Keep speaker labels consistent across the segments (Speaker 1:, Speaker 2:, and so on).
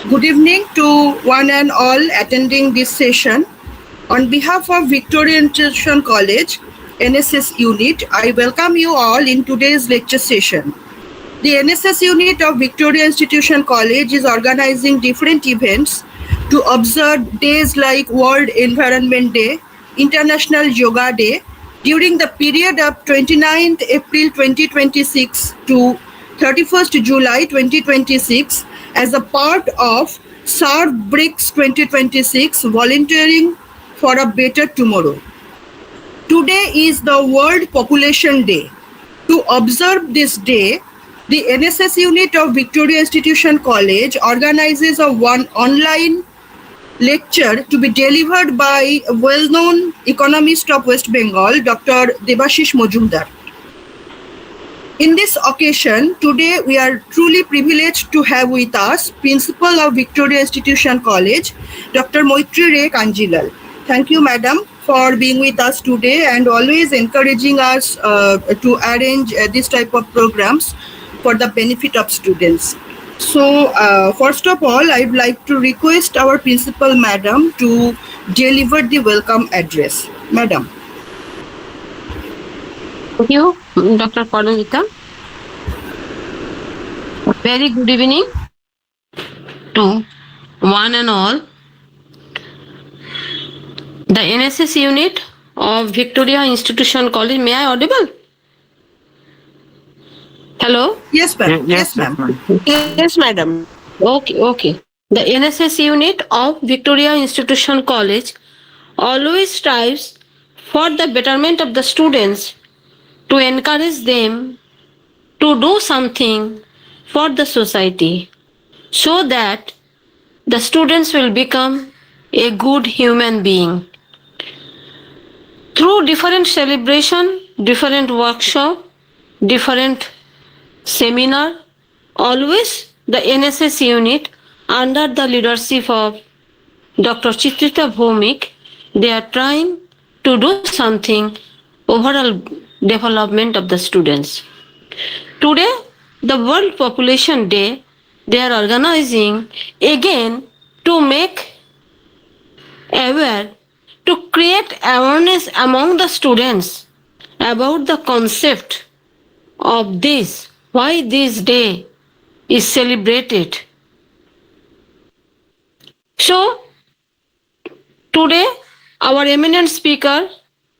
Speaker 1: Good evening to one and all attending this session. On behalf of Victoria Institution College, NSS Unit, I welcome you all in today's lecture session. The NSS Unit of Victoria Institution College is organizing different events to observe days like World Environment Day, International Yoga Day, during the period of 29th April 2026 to 31st July 2026 as a part of Serve BRICS 2026 Volunteering for a Better Tomorrow. Today is the World Population Day. To observe this day, the NSS Unit of Victoria Institution College organizes a one online lecture to be delivered by a well-known economist of West Bengal, Dr. Debashish Majumdar. In this occasion, today we are truly privileged to have with us Principal of Victoria Institution College, Dr. Moitri Ray Kanjilal. Thank you, Madam, for being with us today and always encouraging us to arrange this type of programs for the benefit of students. So, first of all, I'd like to request our Principal, Madam, to deliver the welcome address. Madam.
Speaker 2: Thank you, Dr. Paramita. Very good evening to one and all. The NSS Unit of Victoria Institution College. May I audible? Hello?
Speaker 1: Yes, ma'am. Yes, ma'am.
Speaker 3: Yes, madam.
Speaker 2: Okay. The NSS Unit of Victoria Institution College always strives for the betterment of the students, to encourage them to do something for the society so that the students will become a good human being. Through different celebration, different workshop, different seminar, always the NSS Unit under the leadership of Dr. Chitrita Bhomik, they are trying to do something overall development of the students. Today, the World Population Day, they are organizing again to make aware, to create awareness among the students about the concept of this, why this day is celebrated. So, today, our eminent speaker,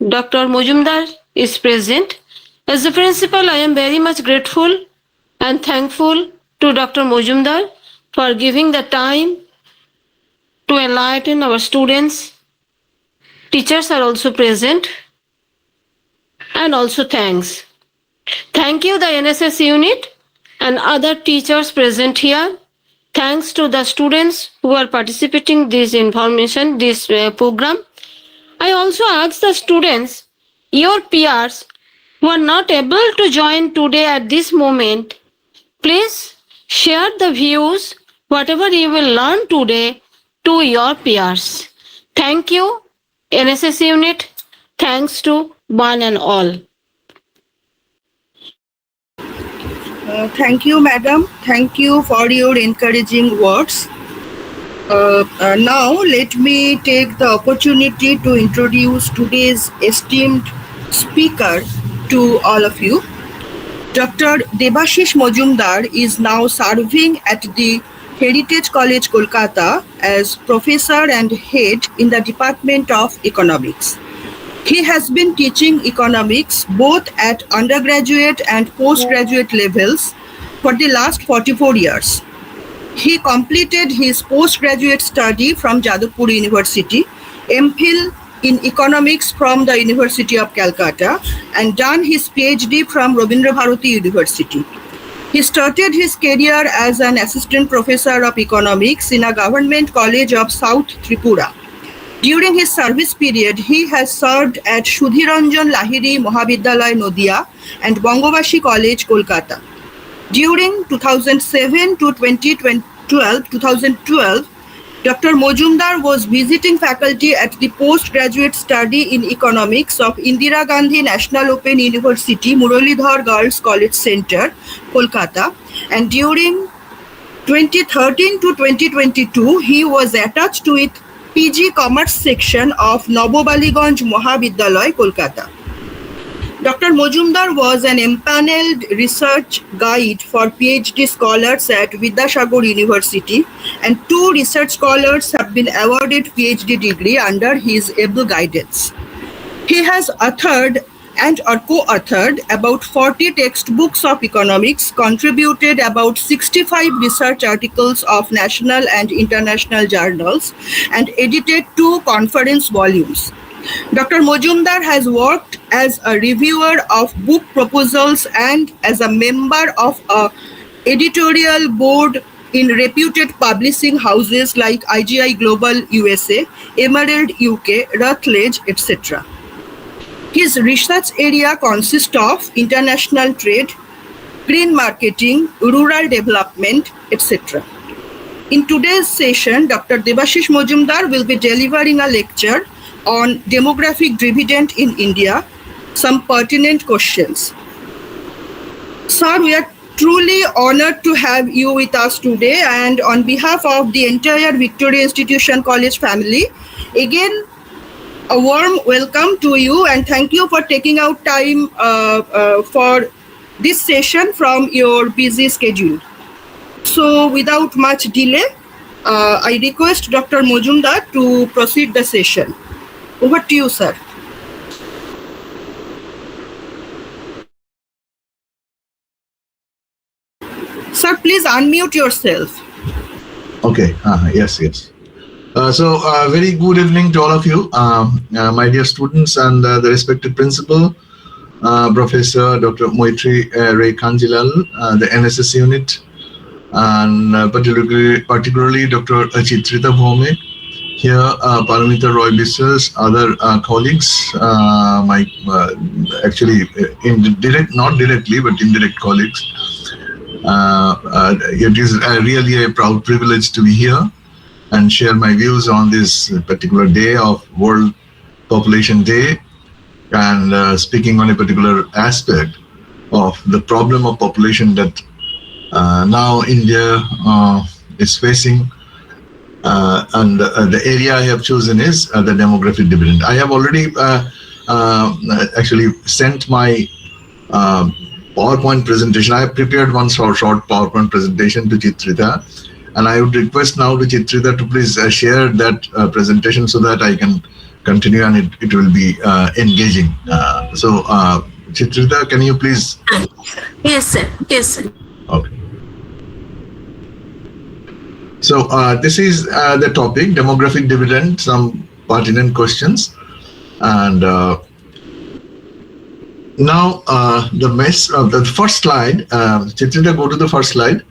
Speaker 2: Dr. Majumdar, is present. As a principal, I am very much grateful and thankful to Dr. Majumdar for giving the time to enlighten our students. Teachers are also present, and also thanks. Thank you, the NSS Unit and other teachers present here. Thanks to the students who are participating this information, this program. I also ask the students, your peers who are not able to join today at this moment, please share the views, whatever you will learn today, to your peers. Thank you, NSS Unit. Thanks to one and all.
Speaker 1: Thank you, Madam. Thank you for your encouraging words. Now, let me take the opportunity to introduce today's esteemed speaker to all of you. Dr. Debashish Majumdar is now serving at the Heritage College, Kolkata as professor and head in the Department of Economics. He has been teaching economics both at undergraduate and postgraduate levels for the last 44 years. He completed his postgraduate study from Jadavpur University, MPhil in economics from the University of Calcutta, and done his PhD from Rabindra Bharati University. He started his career as an assistant professor of economics in a government college of South Tripura. During his service period, he has served at Sudhiranjan Lahiri Mahavidyalaya Nodia and Bangabashi College, Kolkata. During 2007 to 2012, Dr. Majumdar was visiting faculty at the postgraduate study in economics of Indira Gandhi National Open University, Muralidhar Girls College Center, Kolkata, and during 2013 to 2022, he was attached with PG Commerce section of Nabobaliganj Mahavidyalaya, Kolkata. Dr. Mojumdar was an empaneled research guide for PhD scholars at Vidyasagar University, and 2 research scholars have been awarded PhD degree under his able guidance. He has authored and or co-authored about 40 textbooks of economics, contributed about 65 research articles of national and international journals, and edited 2 conference volumes. Dr. Mojumdar has worked as a reviewer of book proposals and as a member of a editorial board in reputed publishing houses like IGI Global USA, Emerald UK, Routledge, etc. His research area consists of international trade, green marketing, rural development, etc. In today's session, Dr. Debashish Mojumdar will be delivering a lecture on demographic dividend in India, some pertinent questions. Sir, we are truly honored to have you with us today, and on behalf of the entire Victoria Institution College family, again, a warm welcome to you and thank you for taking out time for this session from your busy schedule. So without much delay, I request Dr. Mojumdar to proceed the session. Over to you, sir. Sir, please unmute yourself.
Speaker 4: Okay. Yes. Very good evening to all of you, my dear students and the respected principal, Professor Dr. Moitri Ray Kanjilal, the NSS Unit, and particularly Dr. Chitrita Bhome, here Paramita Roy Biswas, other colleagues, my actually not directly but indirect colleagues. It is really a proud privilege to be here and share my views on this particular day of World Population Day, and speaking on a particular aspect of the problem of population that now India is facing, and the area I have chosen is the demographic dividend. I have already actually sent my PowerPoint presentation. I have prepared one short PowerPoint presentation to Chitrita, and I would request now to Chitrita to please share that presentation so that I can continue and it will be engaging. So Chitrita, can you please?
Speaker 3: Yes, sir. Yes, sir.
Speaker 4: Okay. So this is the topic, demographic dividend, some pertinent questions. And now the first slide, Chitrita, go to the first slide.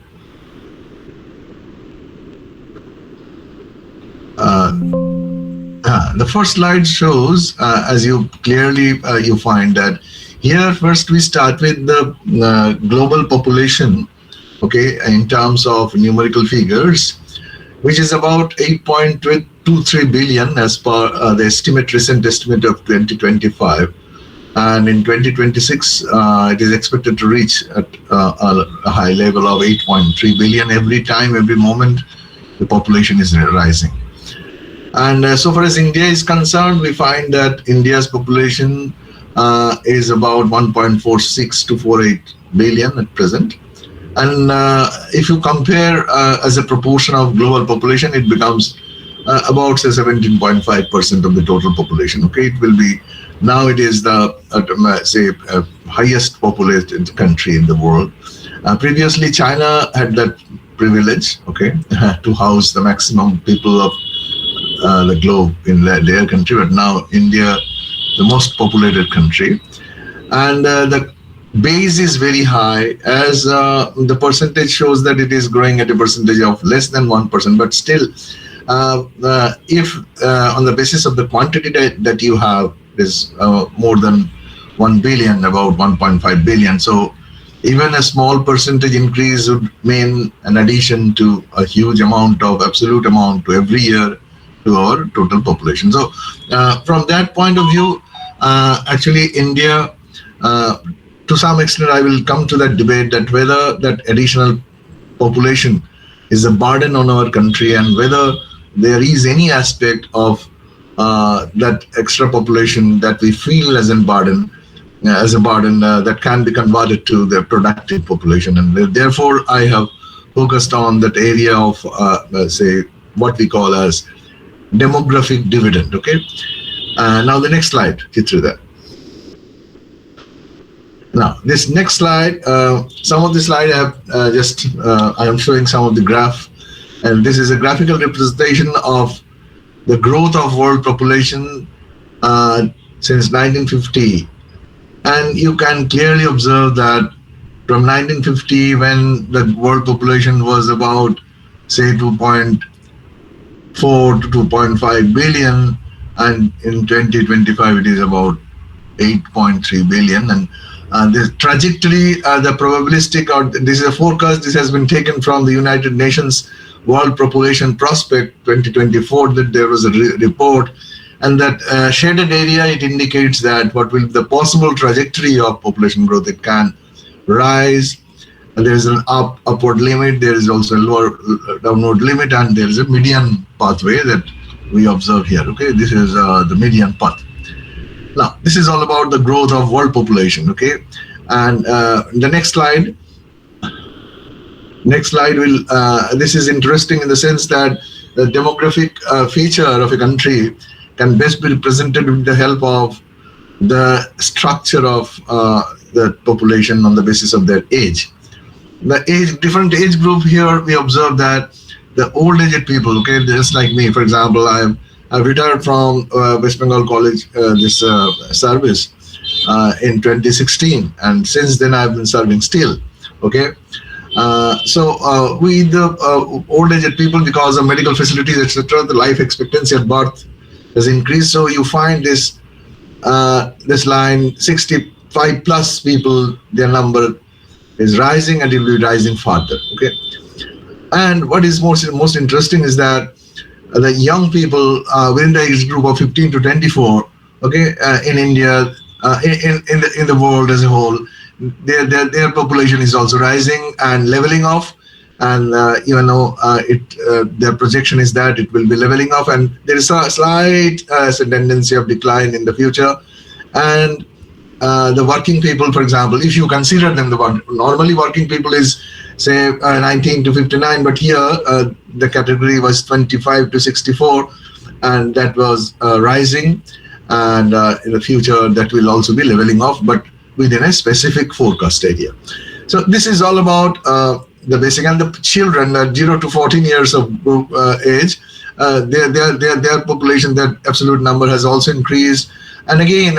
Speaker 4: The first slide shows, as you clearly you find that here first we start with the global population, okay, in terms of numerical figures, which is about 8.23 billion as per the recent estimate of 2025. And in 2026, it is expected to reach at a high level of 8.3 billion. Every moment, the population is rising. And so far as India is concerned, we find that India's population is about 1.46 to 48 billion at present. And if you compare as a proportion of global population, it becomes about say 17.5% of the total population. Okay, it will be now it is the highest populated country in the world. Previously, China had that privilege, okay, to house the maximum people of the globe in their country, but now India, the most populated country, and the base is very high, as the percentage shows that it is growing at a percentage of less than 1%, but still if on the basis of the quantity that you have is more than 1 billion, about 1.5 billion, so even a small percentage increase would mean an addition to a huge amount of absolute amount to every year to our total population. So from that point of view, actually India, to some extent I will come to that debate that whether that additional population is a burden on our country, and whether there is any aspect of that extra population that we feel as a burden, that can be converted to the productive population. And therefore, I have focused on that area of, say, what we call as demographic dividend. Okay. Now the next slide, Chitrida. Now this next slide, some of the slide I have I am showing some of the graph, and this is a graphical representation of the growth of world population since 1950. And you can clearly observe that from 1950, when the world population was about, say, 2.4 to 2.5 billion, and in 2025 it is about 8.3 billion. And the trajectory, the probabilistic, or this is a forecast, this has been taken from the United Nations World Population Prospect 2024, that there was a report, and that shaded area, it indicates that what will be the possible trajectory of population growth. It can rise, and there is an upward limit, there is also a lower downward limit, and there is a median pathway that we observe here. Okay, this is the median path. Now, this is all about the growth of world population. Okay, and the next slide. Next slide will. This is interesting in the sense that the demographic feature of a country can best be represented with the help of the structure of the population on the basis of their age. The different age group here, we observe that the old aged people, okay, just like me, for example, I've retired from West Bengal College service in 2016, and since then I've been serving still. Okay, so we the old aged people, because of medical facilities, etc., the life expectancy at birth has increased. So you find this line, 65 plus people, their number is rising, and it will be rising further. Okay, and what is most interesting is that the young people within the age group of 15 to 24, okay, in India, in the world as a whole, their population is also rising and leveling off, and their projection is that it will be leveling off, and there is a slight tendency of decline in the future. And the working people, for example, if you consider them, normally working people is, say, 19 to 59, but here the category was 25 to 64, and that was rising, and in the future that will also be leveling off, but within a specific forecast area. So this is all about the basic, and the children 0 to 14 years of age, their population, their absolute number has also increased, and again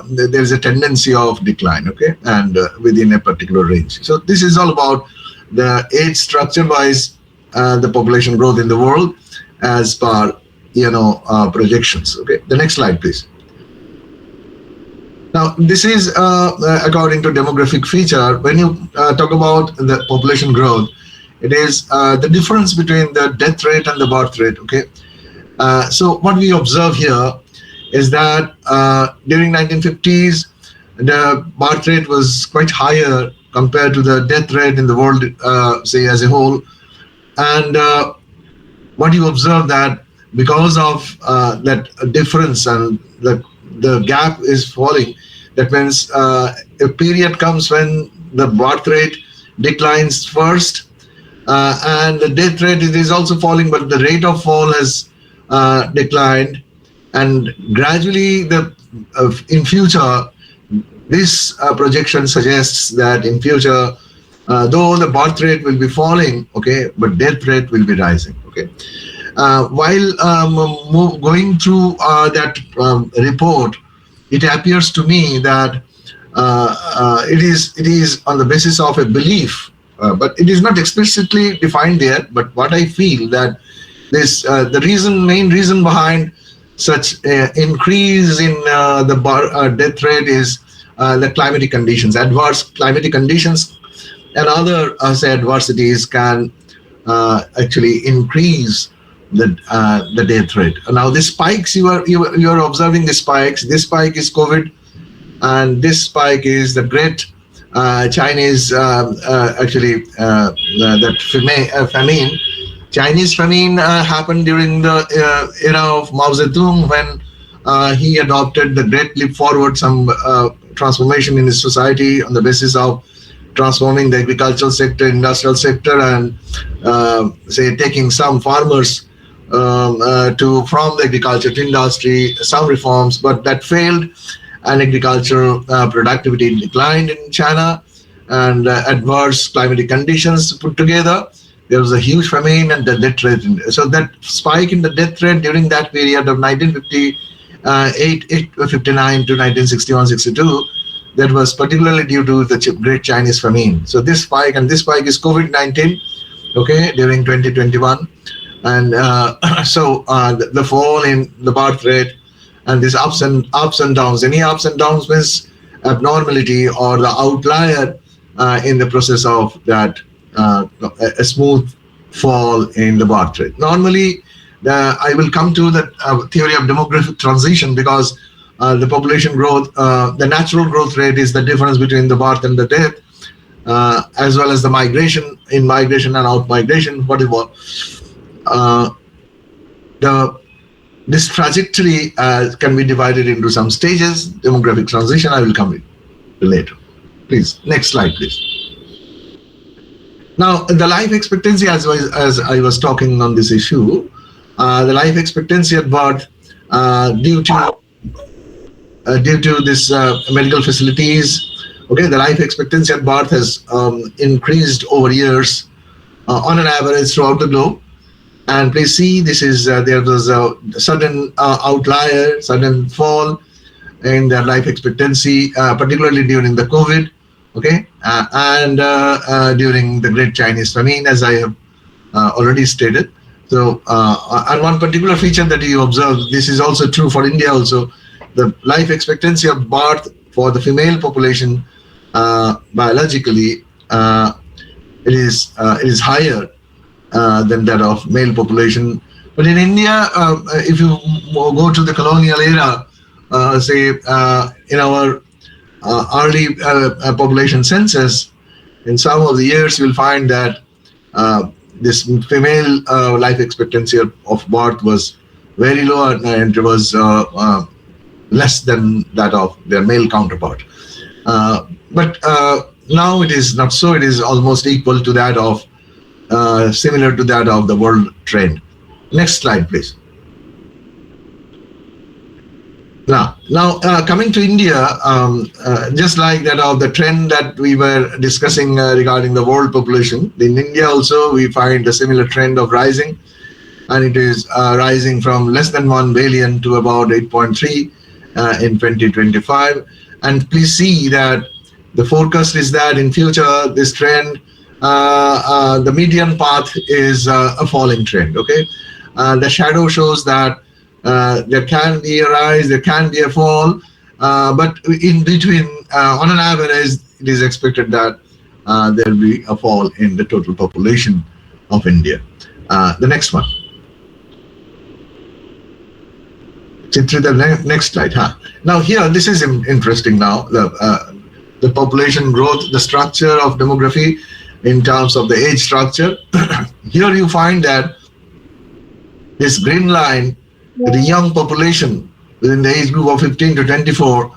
Speaker 4: there is a tendency of decline, okay, and within a particular range. So this is all about the age structure wise, the population growth in the world as per projections. Okay, the next slide, please. Now, this is according to demographic feature. When you talk about the population growth, it is the difference between the death rate and the birth rate. Okay, so what we observe here is that during 1950s, the birth rate was quite higher compared to the death rate in the world, say, as a whole. And what you observe that because of that difference, and the gap is falling, that means a period comes when the birth rate declines first, and the death rate is also falling, but the rate of fall has declined, and gradually in future, this projection suggests that in future, though the birth rate will be falling, okay, but death rate will be rising. Okay, while going through that report, it appears to me that it is on the basis of a belief, but it is not explicitly defined there. But what I feel that this the main reason behind such increase in the death rate is the climatic conditions, adverse climatic conditions, and other adversities can actually increase the death rate. Now, the spikes you are observing, the spikes. This spike is COVID, and this spike is the great Chinese famine Chinese famine happened during the era of Mao Zedong, when he adopted the great leap forward, some transformation in his society on the basis of transforming the agricultural sector, industrial sector, and say taking some farmers to from the agriculture to industry, some reforms, but that failed, and agricultural productivity declined in China, and adverse climatic conditions put together. There was a huge famine and the death rate. So that spike in the death rate during that period of 1958, 59 to 1961-62, that was particularly due to the Great Chinese Famine. So this spike is COVID-19, okay, during 2021. And the fall in the birth rate and these ups and downs. Any ups and downs means abnormality or the outlier in the process of that a smooth fall in the birth rate. Normally, I will come to the theory of demographic transition, because the population growth, the natural growth rate is the difference between the birth and the death, as well as the migration, in migration and out migration, whatever. This trajectory can be divided into some stages. Demographic transition, I will come to later. Please, next slide, please. Now, the life expectancy, as I was talking on this issue, the life expectancy at birth, due to this medical facilities, okay, the life expectancy at birth has increased over years on an average throughout the globe. And please see, this is there was a sudden outlier, sudden fall in the life expectancy, particularly during the COVID, okay, and during the Great Chinese Famine, as I have already stated. So, and one particular feature that you observe, this is also true for India also, the life expectancy of birth for the female population, biologically, it is higher than that of male population. But in India, if you go to the colonial era, say in our early population census, in some of the years, you'll find that this female life expectancy of birth was very low, and it was less than that of their male counterpart. But now it is not so. It is almost equal to that of, similar to that of the world trend. Next slide, please. Now, coming to India, just like that of the trend that we were discussing regarding the world population, in India also we find a similar trend of rising, and it is rising from less than 1 billion to about 8.3 in 2025. And please see that the forecast is that in future this trend, the median path is a falling trend. Okay, the shadow shows that there can be a rise, there can be a fall, but in between, on an average, it is expected that there will be a fall in the total population of India. The next one. Chitri, the next slide. Now here, this is interesting now, the population growth, the structure of demography in terms of the age structure. Here you find that this green line, the young population within the age group of 15 to 24,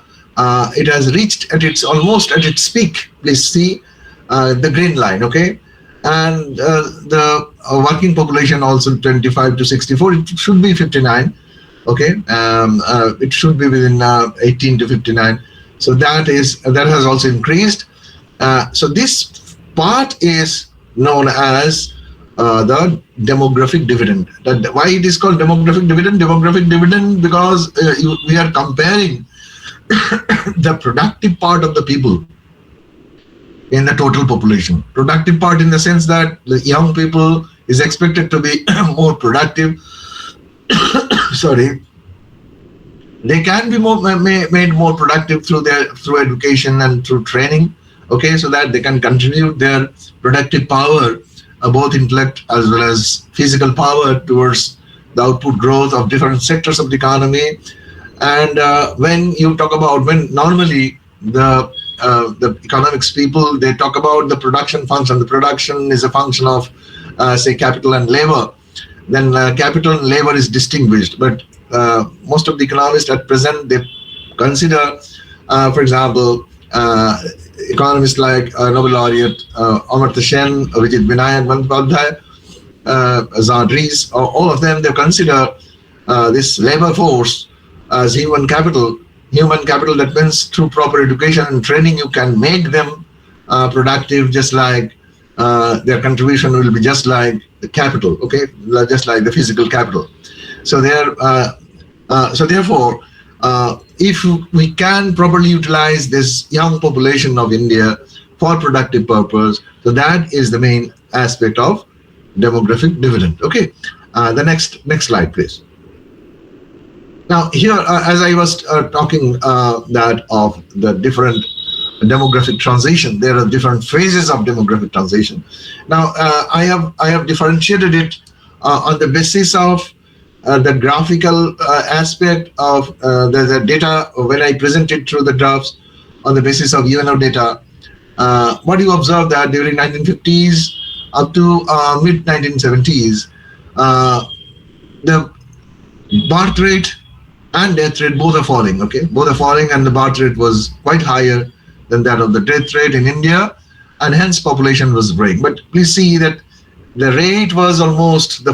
Speaker 4: it has reached almost at its peak. Please see the green line, okay? And the working population also 25 to 64, it should be 59, okay? It should be within 18 to 59. So that has also increased. So this part is known as the demographic dividend. Why it is called demographic dividend? Demographic dividend because we are comparing the productive part of the people in the total population. Productive part in the sense that the young people is expected to be more productive. Sorry. They can be made more productive through education and through training. Okay, so that they can contribute their productive power, both intellect as well as physical power, towards the output growth of different sectors of the economy. And when normally the economics people, they talk about the production function. The production is a function of say capital and labor, then capital and labor is distinguished. But most of the economists at present, they consider, for example, economists like Nobel laureate Amartya Sen, Vijit Vinayak Bandyopadhyay, Zadris, all of them, they consider this labor force as human capital. Human capital, that means through proper education and training, you can make them productive, just like their contribution will be just like the capital, okay, just like the physical capital. So therefore, if we can properly utilize this young population of India for productive purpose, so that is the main aspect of demographic dividend. Okay, the next slide, please. Now here, as I was talking that of the different demographic transition, there are different phases of demographic transition. Now I have differentiated it on the basis of the graphical aspect of the data when I present it through the graphs on the basis of UNO data. What you observe that during 1950s up to mid 1970s, the birth rate and death rate both are falling. Okay, both are falling, and the birth rate was quite higher than that of the death rate in India, and hence population was growing. But please see that the rate was almost the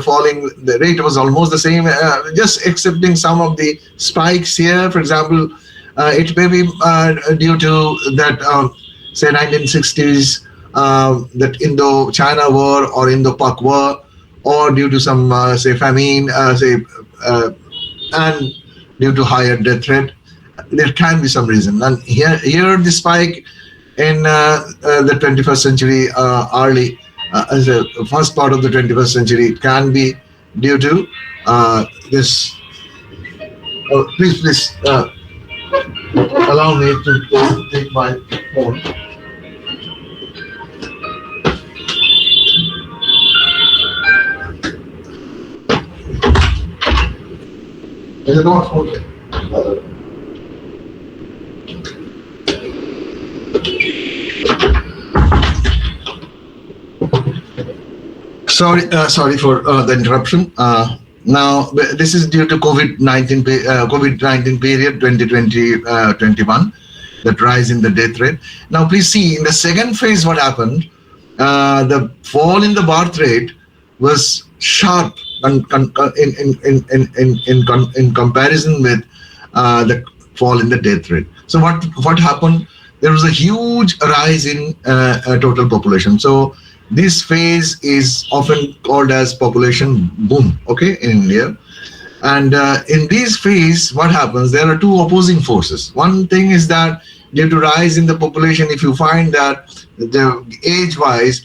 Speaker 4: rate was almost the same, just excepting some of the spikes here. For example, it may be due to that, say 1960s, that Indo-China war or Indo-Pak war, or due to some say famine, and due to higher death rate. There can be some reason. And here the spike in the 21st century, early as the first part of the 21st century, can be due to this. Oh, please allow me to take my phone. Is it not okay? Sorry for the interruption. Now, this is due to COVID-19 period 2020-21, that rise in the death rate. Now, please see in the second phase what happened. The fall in the birth rate was sharp in comparison with the fall in the death rate. So what happened? There was a huge rise in total population. So this phase is often called as population boom, okay, in India. And in this phase, what happens? There are two opposing forces. One thing is that due to rise in the population, if you find that the age-wise,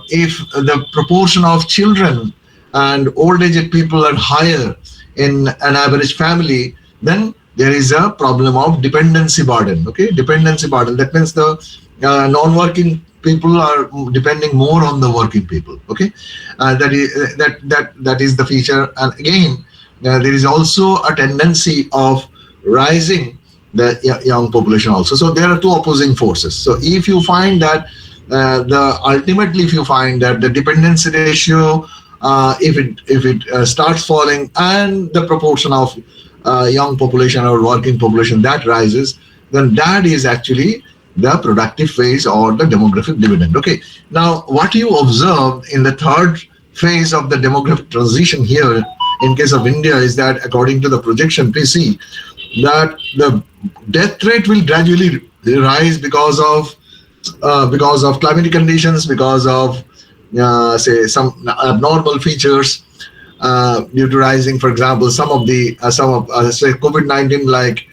Speaker 4: if the proportion of children and old-aged people are higher in an average family, then there is a problem of dependency burden. Okay, dependency burden. That means the non-working people are depending more on the working people. Okay, that is the feature. And again, there is also a tendency of rising the young population also. So there are two opposing forces. So if you find that ultimately if you find that the dependency ratio, if it starts falling, and the proportion of young population or working population that rises, then that is actually the productive phase or the demographic dividend. Okay. Now, what you observe in the third phase of the demographic transition here, in case of India, is that according to the projection, please see that the death rate will gradually rise because of climatic conditions, because of say some abnormal features due to rising, for example, some of say COVID-19, like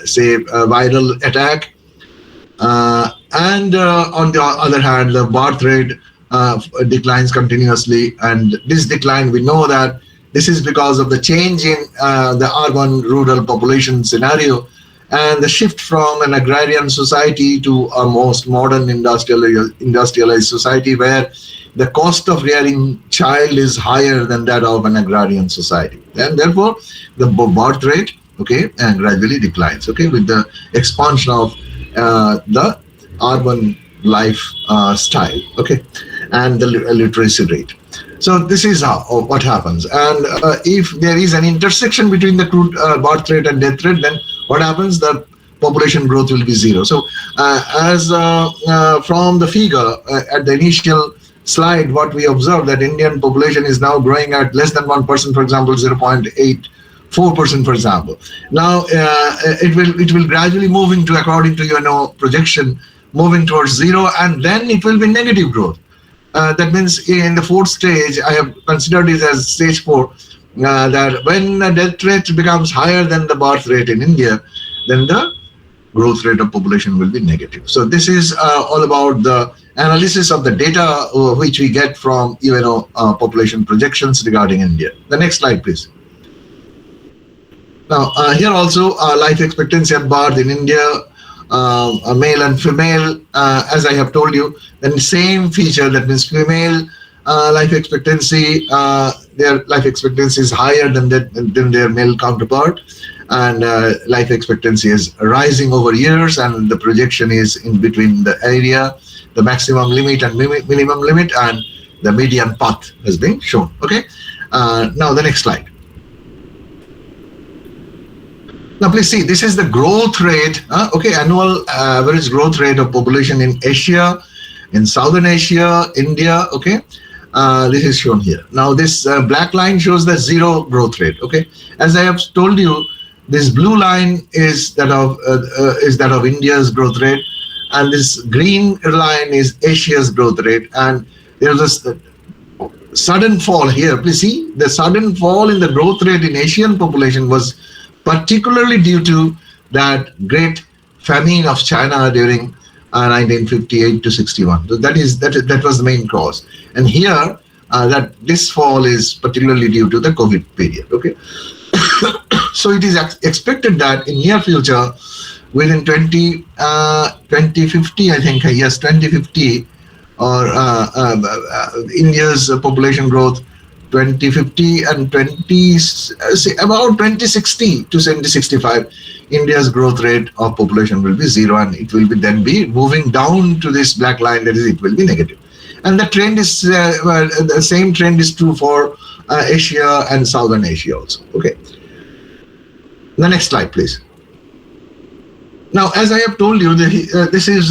Speaker 4: say viral attack, and on the other hand, the birth rate declines continuously. And this decline, we know that this is because of the change in the urban-rural population scenario, and the shift from an agrarian society to a most modern industrialized society, where the cost of rearing child is higher than that of an agrarian society, and therefore the birth rate, okay, and gradually declines, okay, with the expansion of the urban life style. Okay, and the literacy rate. So this is how what happens. And if there is an intersection between the crude birth rate and death rate, then what happens? The population growth will be zero. So as from the figure at the initial slide, what we observed that Indian population is now growing at less than 1%, for example, 0.84%, for example. Now it will gradually moving to, according to projection, moving towards zero, and then it will be negative growth. That means in the fourth stage, I have considered it as stage 4, that when the death rate becomes higher than the birth rate in India, then the growth rate of population will be negative. So this is all about the analysis of the data which we get from population projections regarding India. The next slide, please. Now here also life expectancy at birth in India, a male and female, as I have told you, then same feature, that means female life expectancy, their life expectancy is higher than their male counterpart, and life expectancy is rising over years, and the projection is in between the area, the maximum limit and minimum limit, and the median path has been shown. Okay, now the next slide. Now please see, this is the growth rate, annual average growth rate of population in Asia, in Southern Asia, India, okay. This is shown here. Now this black line shows the zero growth rate, okay. As I have told you, this blue line is that of India's growth rate, and this green line is Asia's growth rate, and there's a sudden fall here. Please see, the sudden fall in the growth rate in Asian population was particularly due to that great famine of China during 1958 to 61. So that was the main cause. And here, that this fall is particularly due to the COVID period. Okay, so it is expected that in near future, within 2050, I think, yes, 2050, or India's population growth 2050 and about 2060 to 2065, India's growth rate of population will be zero, and it will then be moving down to this black line, that is, it will be negative. And the trend is the same trend is true for Asia and Southern Asia also. Okay. The next slide, please. Now, as I have told you, this is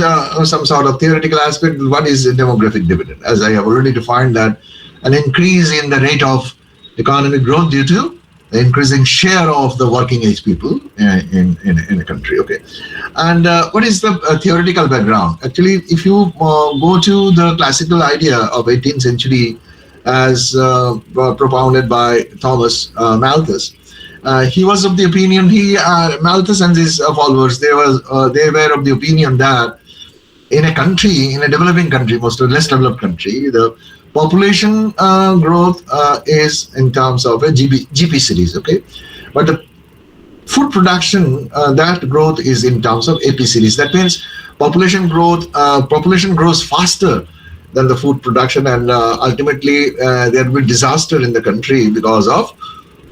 Speaker 4: some sort of theoretical aspect. What is a demographic dividend? As I have already defined that an increase in the rate of economic growth due to the increasing share of the working age people in a country. Okay, and what is the theoretical background? Actually, if you go to the classical idea of 18th century as propounded by Thomas Malthus, he was of the opinion, Malthus and his followers, they were of the opinion that in a country, in a developing country, most or less developed country, the population growth is in terms of a GP series, okay, but the food production, that growth is in terms of AP series. That means population grows faster than the food production, and ultimately there will be disaster in the country because of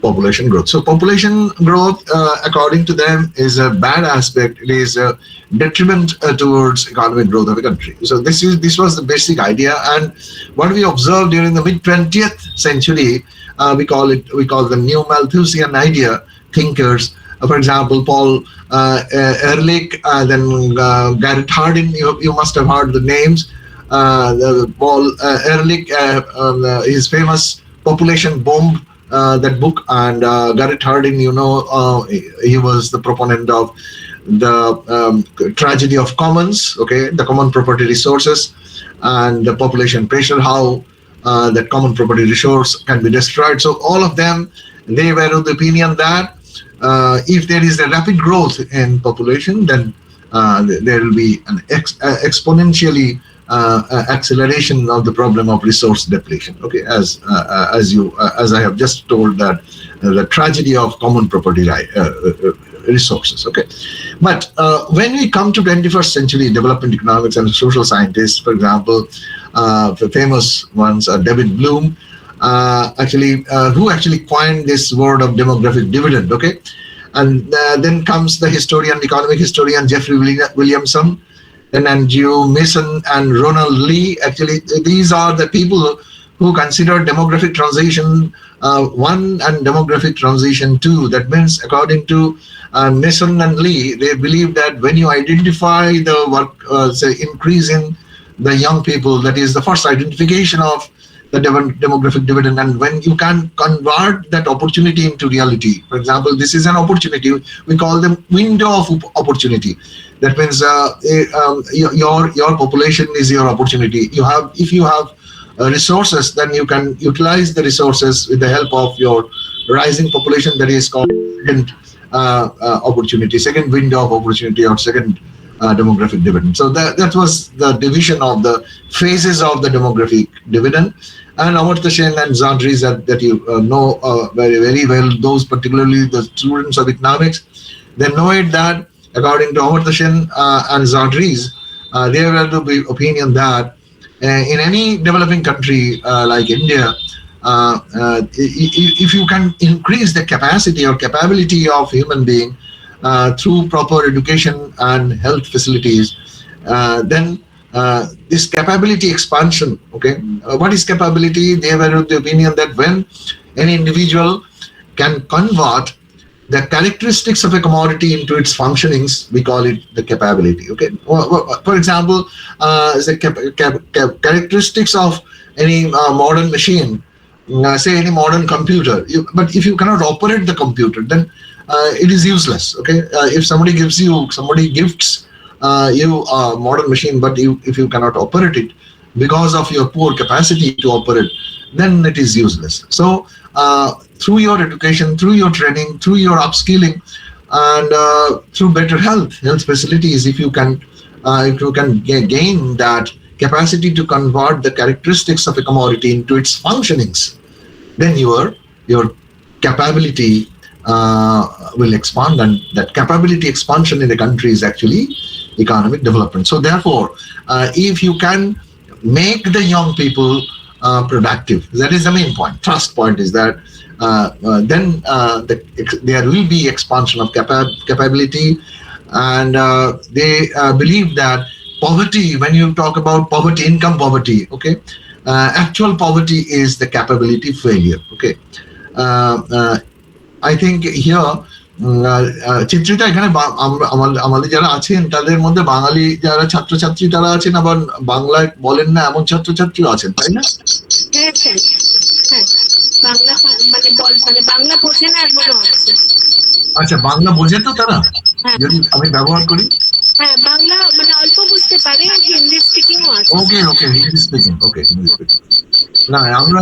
Speaker 4: population growth. So population growth, according to them, is a bad aspect. It is a detriment towards economic growth of a country. So this was the basic idea, and what we observed during the mid 20th century, we call the new Malthusian idea thinkers. For example, Paul Ehrlich, then Garrett Hardin. You must have heard the names. Paul Ehrlich, his famous Population Bomb. That book, and Garrett Hardin, he was the proponent of the tragedy of commons, okay, the common property resources and the population pressure, how that common property resource can be destroyed. So all of them, they were of the opinion that if there is a rapid growth in population, then there will be an exponentially acceleration of the problem of resource depletion. Okay, as I have just told, that the tragedy of common property resources. Okay, but when we come to 21st century development economics and social scientists, for example, the famous ones are David Bloom, who actually coined this word of demographic dividend. Okay, and then comes the economic historian Jeffrey Williamson. then NGO, Mason and Ronald Lee. Actually, these are the people who consider demographic transition 1 and demographic transition 2. That means, according to Mason and Lee, they believe that when you identify the say increase in the young people, that is the first identification of the demographic dividend, and when you can convert that opportunity into reality. For example, this is an opportunity, we call them window of opportunity. That means your population is your opportunity. If you have resources, then you can utilize the resources with the help of your rising population. That is called second opportunity, second window of opportunity, or second demographic dividend. So that was the division of the phases of the demographic dividend. And Amartya Sen and Zadries that you know very, very well, those particularly the students of economics, they know it that according to Amartya Sen and Zadries, they were the opinion that in any developing country like India, if you can increase the capacity or capability of human being through proper education and health facilities, then this capability expansion, okay, what is capability? They were of the opinion that when an individual can convert the characteristics of a commodity into its functionings, we call it the capability. Okay, for example, the characteristics of any modern machine, say any modern computer. But if you cannot operate the computer, then it is useless. Okay, if somebody gifts you a modern machine, but if you cannot operate it because of your poor capacity to operate, then it is useless. So through your education, through your training, through your upskilling, and through better health facilities, if you can gain that capacity to convert the characteristics of a commodity into its functionings, then your capability will expand, and that capability expansion in the country is actually economic development. So therefore, if you can make the young people productive, that is the main point. Thrust point is that then there will be expansion of capability, and they believe that poverty, when you talk about poverty, income poverty, okay, actual poverty is the capability failure. Okay, I think here Chitrita এখানে আমাদের যারা আছেন তাদের মধ্যে বাঙালি যারা ছাত্রছাত্রী তারা আছেন, আবার বাংলায় বলেন না এমন ছাত্রছাত্রীও আছেন, তাই না? আচ্ছা, বাংলা বোঝে তো তারা, যদি আমি ব্যবহার করি?
Speaker 3: বাংলা মানে অল্প বুঝতে পারে, হিন্দি স্পিকিংও আছে।
Speaker 4: ওকে, হিন্দি স্পিকিং, ওকে, হিন্দি স্পিকিং। না, আমরা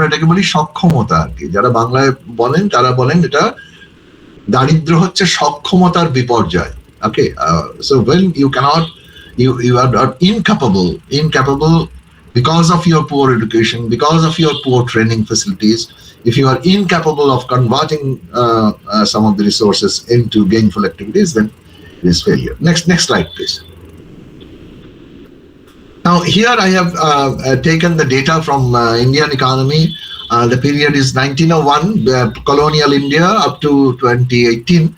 Speaker 4: এটাকে বলি সক্ষমতা আর কি। যারা বাংলায় বলেন তারা বলেন এটা দারিদ্র হচ্ছে সক্ষমতার বিপর্যয়। Okay, so when you are incapable because of your poor education, because of your poor training facilities. If you are incapable of converting some of the resources into gainful activities, then it is failure. Next slide, please. Now here I have taken the data from Indian economy. The period is 1901, colonial India, up to 2018,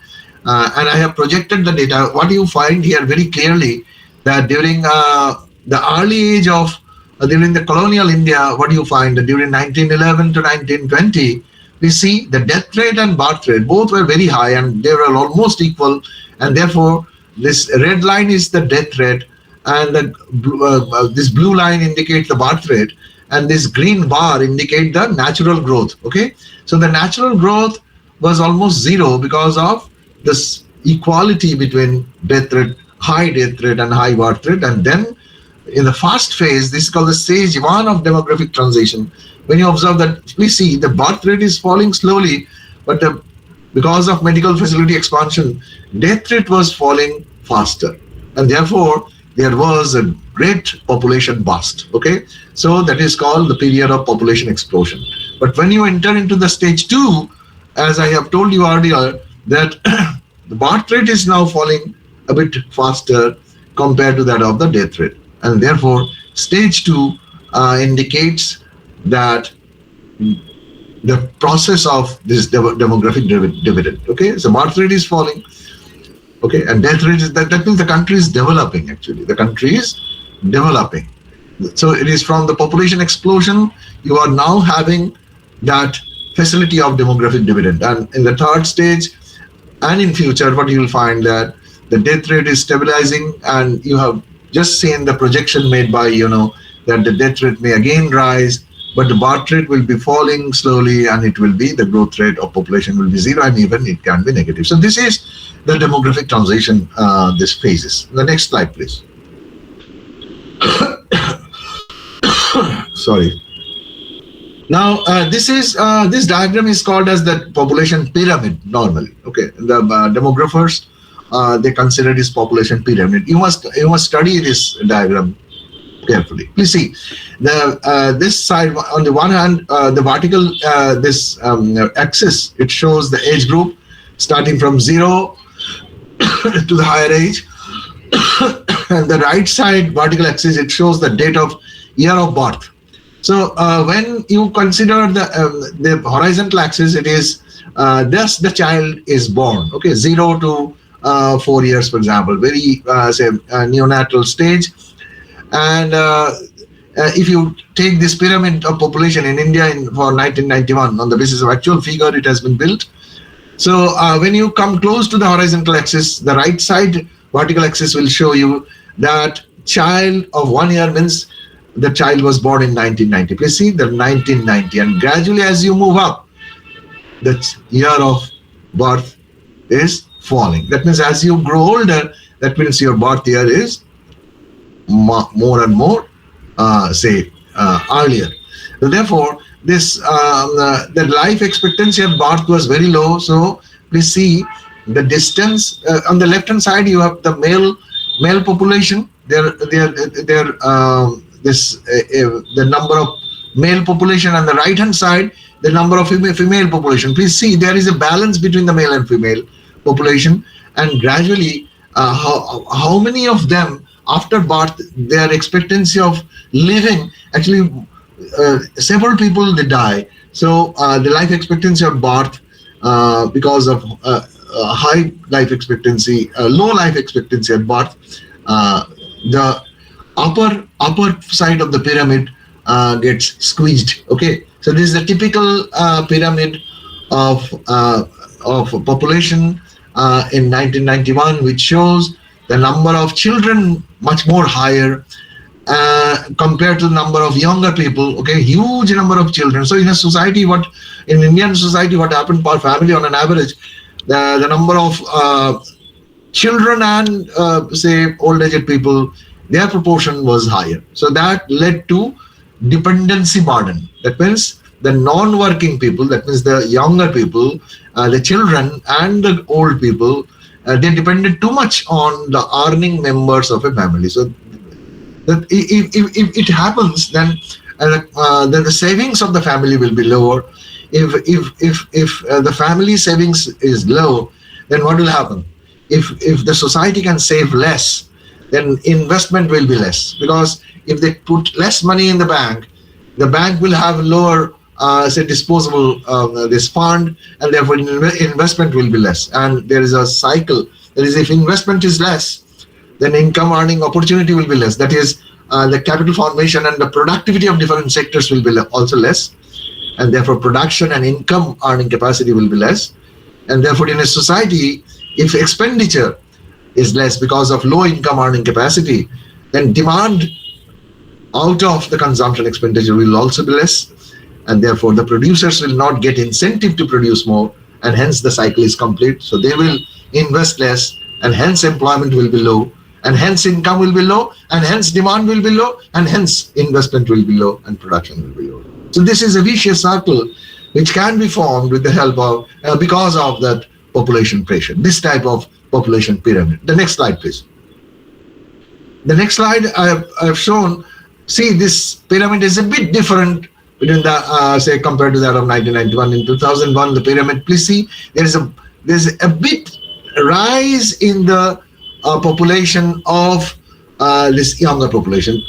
Speaker 4: and I have projected the data. What you find here very clearly, that during the early age of during the colonial India, what you find that during 1911 to 1920, we see the death rate and birth rate both were very high, and they were almost equal, and therefore this red line is the death rate, and this blue line indicates the birth rate, and this green bar indicate the natural growth. Okay, so the natural growth was almost zero because of this equality between death rate, high death rate and high birth rate. And then in the first phase, this is called the stage 1 of demographic transition. When you observe that, we see the birth rate is falling slowly, but because of medical facility expansion, death rate was falling faster, and therefore there was a great population bust. Okay, so that is called the period of population explosion. But when you enter into the stage 2, as I have told you earlier, that the birth rate is now falling a bit faster compared to that of the death rate, and therefore stage 2 indicates that the process of this demographic dividend. Okay, so birth rate is falling, Okay, and death rate is that means the country is developing. Actually, the country is developing. So it is from the population explosion you are now having that facility of demographic dividend, and in the third stage and in future, what you will find that the death rate is stabilizing, and you have just seen the projection made by that the death rate may again rise, but the birth rate will be falling slowly, and it will be the growth rate of population will be zero, and even it can be negative. So this is the demographic transition. This phases. The next slide, please. Sorry. Now, this diagram is called as the population pyramid normally. Okay, the demographers they consider this population pyramid. You must study this diagram carefully. Please see this side. On the one hand, the vertical this axis, it shows the age group starting from 0 to the higher age, and the right side vertical axis, it shows the date of year of birth. So when you consider the horizontal axis, it is thus the child is born. Okay, 0 to 4 years, for example, very say neonatal stage. And if you take this pyramid of population in India for 1991, on the basis of actual figure, it has been built. So when you come close to the horizontal axis, the right side vertical axis will show you that child of 1 year means the child was born in 1990. Please see the 1990, and gradually as you move up, the year of birth is falling. That means as you grow older, that means your birth year is more and more, earlier. So therefore, this the life expectancy at birth was very low. So please see the distance on the left hand side. You have the male population. The number of male population, and the right hand side the number of female population. Please see there is a balance between the male and female population, and gradually how many of them after birth their expectancy of living, actually several people they die. So the life expectancy of birth because of high life expectancy, low life expectancy at birth, the upper side of the pyramid gets squeezed. Okay, so this is a typical pyramid of population in 1991, which shows the number of children much more higher compared to the number of younger people. Okay, huge number of children. So in a society, in Indian society, what happened per family on an average, the number of children and say old aged people, their proportion was higher. So that led to dependency burden. That means the non-working people, that means the younger people, the children and the old people, they depended too much on the earning members of a family. So that if it happens, then the savings of the family will be lower. If the family savings is low, then what will happen? If the society can save less, then investment will be less, because if they put less money in the bank will have lower disposable this fund, and therefore investment will be less. And there is a cycle. That is, if investment is less, then income earning opportunity will be less. That is, the capital formation and the productivity of different sectors will be also less, and therefore production and income earning capacity will be less. And therefore in a society, if expenditure is less because of low income earning capacity, then demand out of the consumption expenditure will also be less, and therefore the producers will not get incentive to produce more, and hence the cycle is complete. So they will invest less, and hence employment will be low, and hence income will be low, and hence demand will be low, and hence investment will be low, and production will be low. So this is a vicious circle which can be formed with the help of because of that population pressure, this type of population pyramid. The next slide, please. The next slide I have shown. See, this pyramid is a bit different between the say compared to that of 1991. In 2001, the pyramid. Please see, there's a bit rise in the population of this younger population.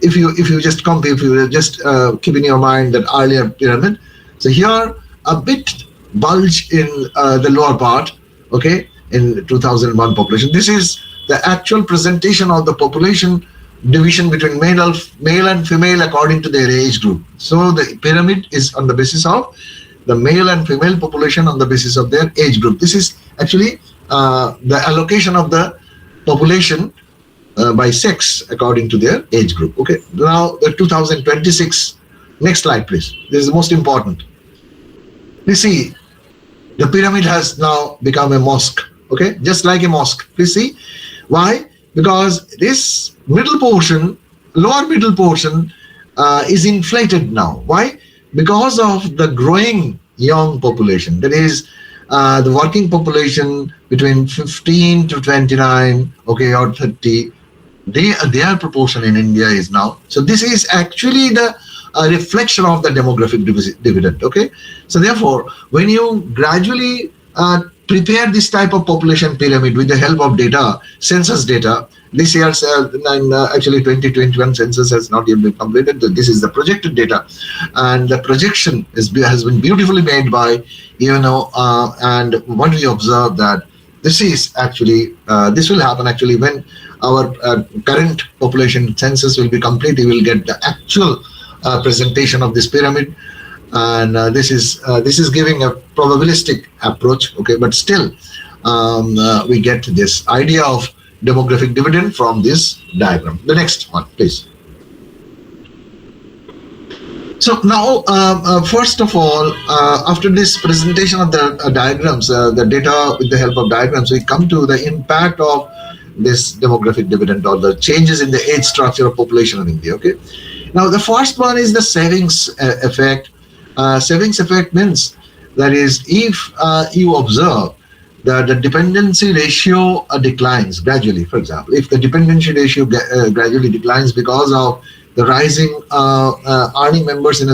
Speaker 4: If you just keep in your mind that earlier pyramid. So here a bit bulge in the lower part. Okay, in 2001 population. This is the actual presentation of the population division between male and female according to their age group. So the pyramid is on the basis of the male and female population on the basis of their age group. This is actually the allocation of the population by sex according to their age group. Okay, now the 2026, next slide please. This is the most important. You see, the pyramid has now become a mosque. Okay, just like a mosque. Please see why? Because this middle portion, lower middle portion, is inflated now. Why? Because of the growing young population. That is the working population between 15 to 29, okay, or 30. Their proportion in India is now. So this is actually the reflection of the demographic dividend. Okay, so therefore, when you gradually prepare this type of population pyramid with the help of data, census data. This year's actually 2021 census has not yet been completed. This is the projected data, and the projection has been beautifully made by and what we observe that this is actually this will happen actually when our current population census will be complete. We will get the actual presentation of this pyramid, and this is giving a probabilistic approach. Okay, but still we get this idea of demographic dividend from this diagram. The next one, please. So now, first of all, after this presentation of the diagrams, the data with the help of diagrams, we come to the impact of this demographic dividend or the changes in the age structure of population of India. Okay. Now, the first one is the savings effect. Savings effect means that is if you observe that the dependency ratio declines gradually. For example, if the dependency ratio gradually declines because of the rising earning members in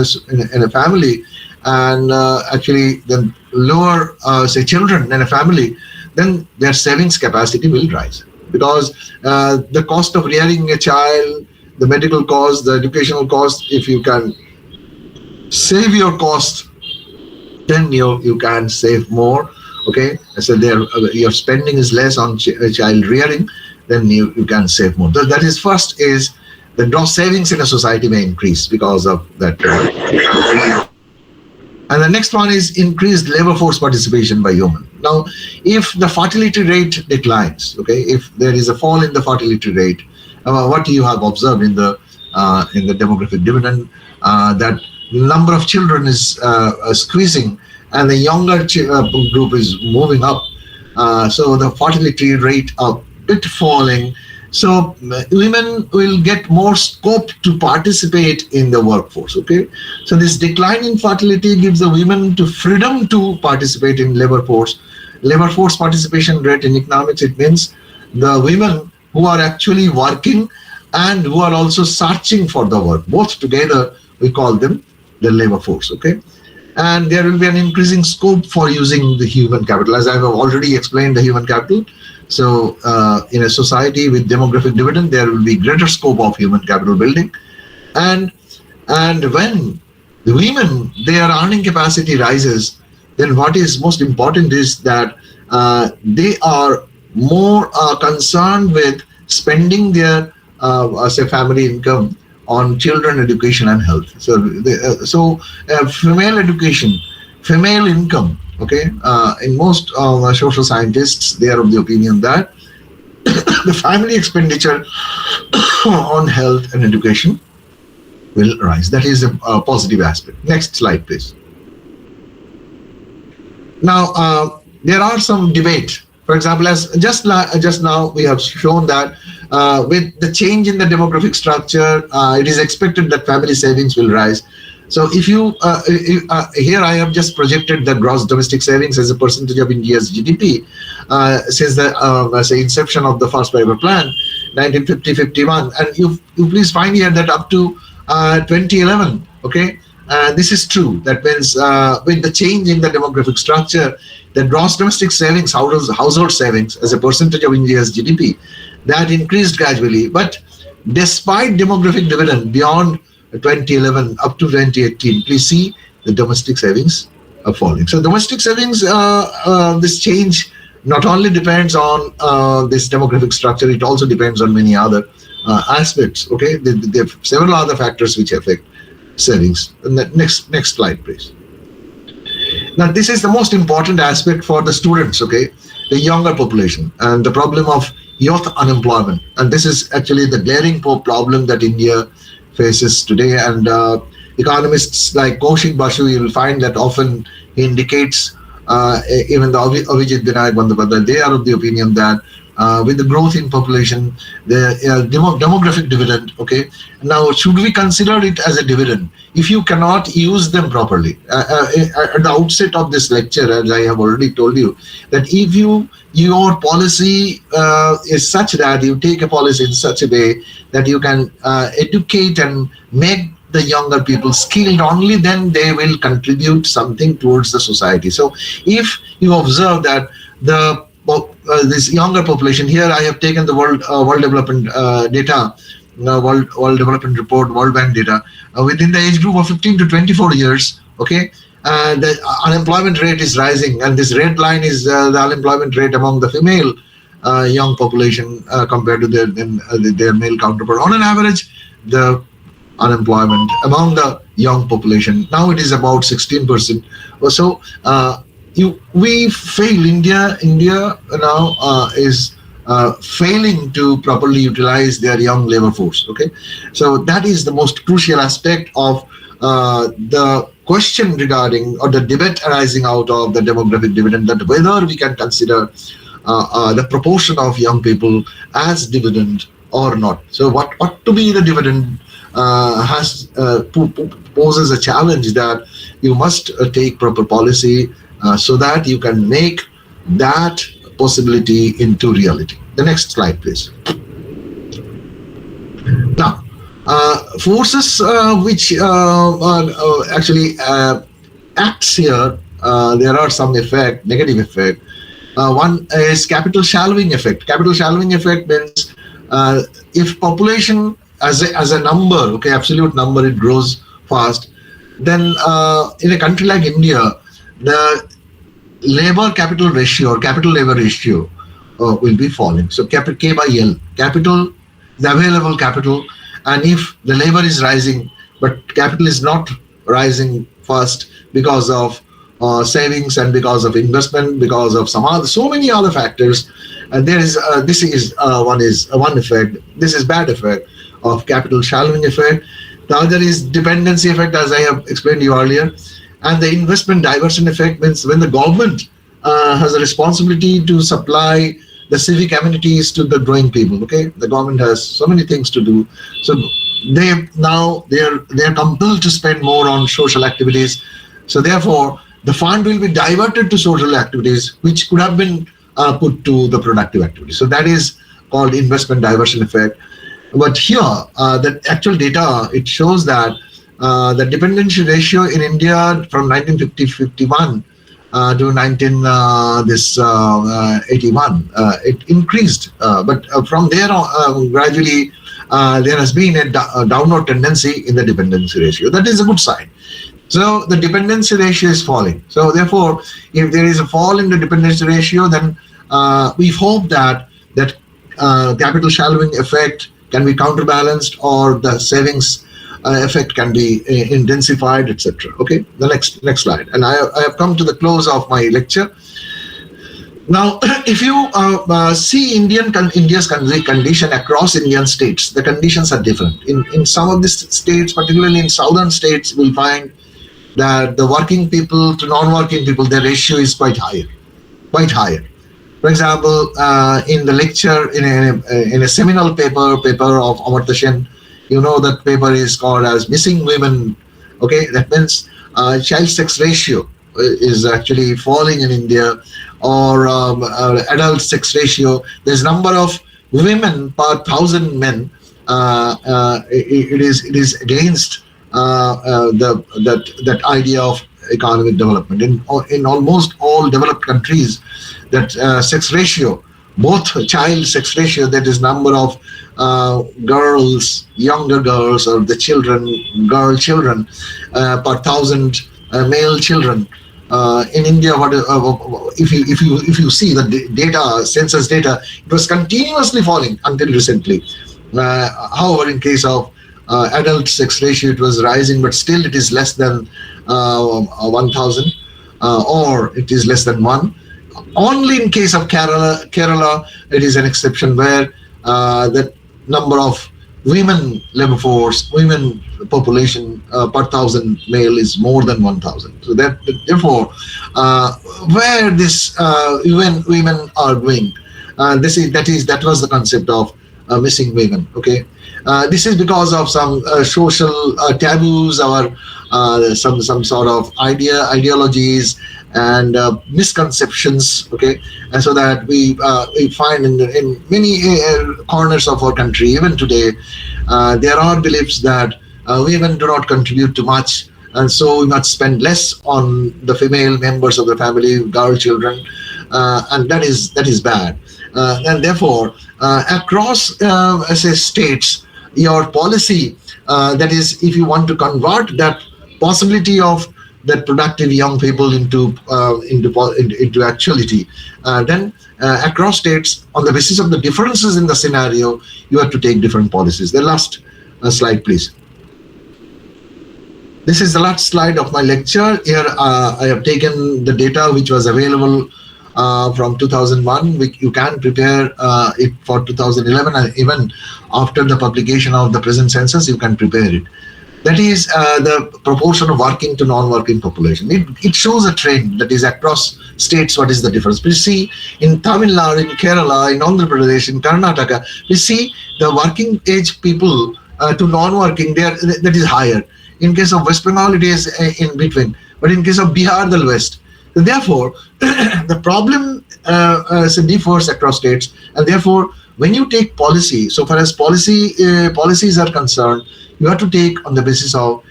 Speaker 4: a family, and actually the lower say children in a family, then their savings capacity will rise, because the cost of rearing a child, the medical cost, the educational cost, if you can save your cost, then you can save more. Okay, so your spending is less on child rearing, then you can save more. That is first is the gross savings in a society may increase because of that. And the next one is increased labor force participation by human. Now, if the fertility rate declines, okay, if there is a fall in the fertility rate, what you have observed in the demographic dividend, that number of children is squeezing, and the younger group is moving up. So the fertility rate a bit falling. So women will get more scope to participate in the workforce. Okay, so this decline in fertility gives the women to freedom to participate in labor force. Labor force participation rate in economics, it means the women who are actually working and who are also searching for the work. Both together, we call them the labor force. Okay, and there will be an increasing scope for using the human capital, as I have already explained the human capital. So in a society with demographic dividend, there will be greater scope of human capital building. And when the women, their earning capacity rises, then what is most important is that they are more concerned with spending their say family income on children education and health. So female education, female income, okay, in most social scientists, they are of the opinion that the family expenditure on health and education will rise. That is a positive aspect. Next slide, please. Now, there are some debate. For example, as just now we have shown that with the change in the demographic structure, it is expected that family savings will rise. So if you here I have just projected the gross domestic savings as a percentage of India's GDP since the say inception of the first five-year plan, 1950-51, and you please find here that up to 2011. Okay, this is true. That means with the change in the demographic structure, the gross domestic savings, household savings as a percentage of India's GDP, that increased gradually. But despite demographic dividend beyond 2011 up to 2018, please see the domestic savings are falling. So domestic savings, this change not only depends on this demographic structure, it also depends on many other aspects. Okay, there are several other factors which affect savings. And the next slide, please. Now, this is the most important aspect for the students, okay, the younger population, and the problem of youth unemployment. And this is actually the glaring problem that India faces today. And economists like Kaushik Basu, you will find that often he indicates, even the Avijit Vinayak Bandyopadhyay, they are of the opinion that with the growth in population, the demographic dividend, okay, now should we consider it as a dividend if you cannot use them properly? At the outset of this lecture, as I have already told you, that if your policy is such that you take a policy in such a way that you can educate and make the younger people skilled, only then they will contribute something towards the society. So if you observe that this younger population, here I have taken the World Development data, World Development Report, World Bank data, within the age group of 15 to 24 years, okay, the unemployment rate is rising, and this red line is the unemployment rate among the female young population compared to their male counterpart. On an average, the unemployment among the young population, now it is about 16% or so. We fail. India now is failing to properly utilize their young labor force. Okay, so that is the most crucial aspect of the question regarding, or the debate arising out of the demographic dividend, that whether we can consider the proportion of young people as dividend or not. So what to be the dividend poses a challenge that you must take proper policy so that you can make that possibility into reality. The next slide, please. Now, forces which actually acts here, there are some negative effect. One is capital shallowing effect. Capital shallowing effect means if population as a number, okay, absolute number, it grows fast, then in a country like India, the labor capital ratio or capital labor ratio will be falling. So K by L, capital, the available capital, and if the labor is rising, but capital is not rising fast because of savings and because of investment, because of so many other factors, there is this is one effect. This is bad effect of capital shallowing effect. The other is dependency effect, as I have explained to you earlier. And the investment diversion effect means when the government has a responsibility to supply the civic amenities to the growing people. Okay, the government has so many things to do, so they are compelled to spend more on social activities. So therefore, the fund will be diverted to social activities, which could have been put to the productive activities. So that is called investment diversion effect. But here, the actual data, it shows that the dependency ratio in India from 1951 to 1981, it increased. But from there on, gradually, there has been a downward tendency in the dependency ratio. That is a good sign. So the dependency ratio is falling. So therefore, if there is a fall in the dependency ratio, then we hope that capital shallowing effect can be counterbalanced, or the savings effect can be intensified, etc. Okay, the next slide. And I have come to the close of my lecture. Now, if you see India's condition across Indian states, the conditions are different. In some of the states, particularly in southern states, you will find that the working people to non-working people, their ratio is quite higher. For example, in the lecture, in a seminal paper of Amartya Sen, you know, that paper is called as Missing Women. Okay, that means child sex ratio is actually falling in India, or adult sex ratio. There's number of women per 1,000 men. It is against that idea of economic development. In almost all developed countries, that sex ratio, both child sex ratio, that is number of younger girls, or the girl children per 1,000 male children, in India, if you see the data, census data, it was continuously falling until recently. However, in case of adult sex ratio, it was rising, but still it is less than 1,000, or it is less than one. Only in case of Kerala, it is an exception where the number of women labor force, women population per thousand male is more than 1,000. So that therefore, where this women are going, that was the concept of missing women. Okay, this is because of some social taboos or some sort of ideologies and misconceptions. Okay, and so that we find in many corners of our country, even today, there are beliefs that women do not contribute too much, and so we must spend less on the female members of the family, girl children, and that is bad. And therefore, across say states, your policy, that is, if you want to convert that possibility of that productive young people into actuality, then across states, on the basis of the differences in the scenario, you have to take different policies. The last slide, please. This is the last slide of my lecture. Here I have taken the data which was available from 2001. You can prepare it for 2011, and even after the publication of the present census, you can prepare it. That is the proportion of working to non-working population. It shows a trend that is across states. What is the difference? We see in Tamil Nadu, in Kerala, in Andhra Pradesh, in Karnataka, we see the working age people to non-working, that is higher. In case of West Bengal, it is in between. But in case of Bihar, the West. Therefore, the problem differs across states. And therefore, when you take policy, so far as policies are concerned, you have to take on the basis of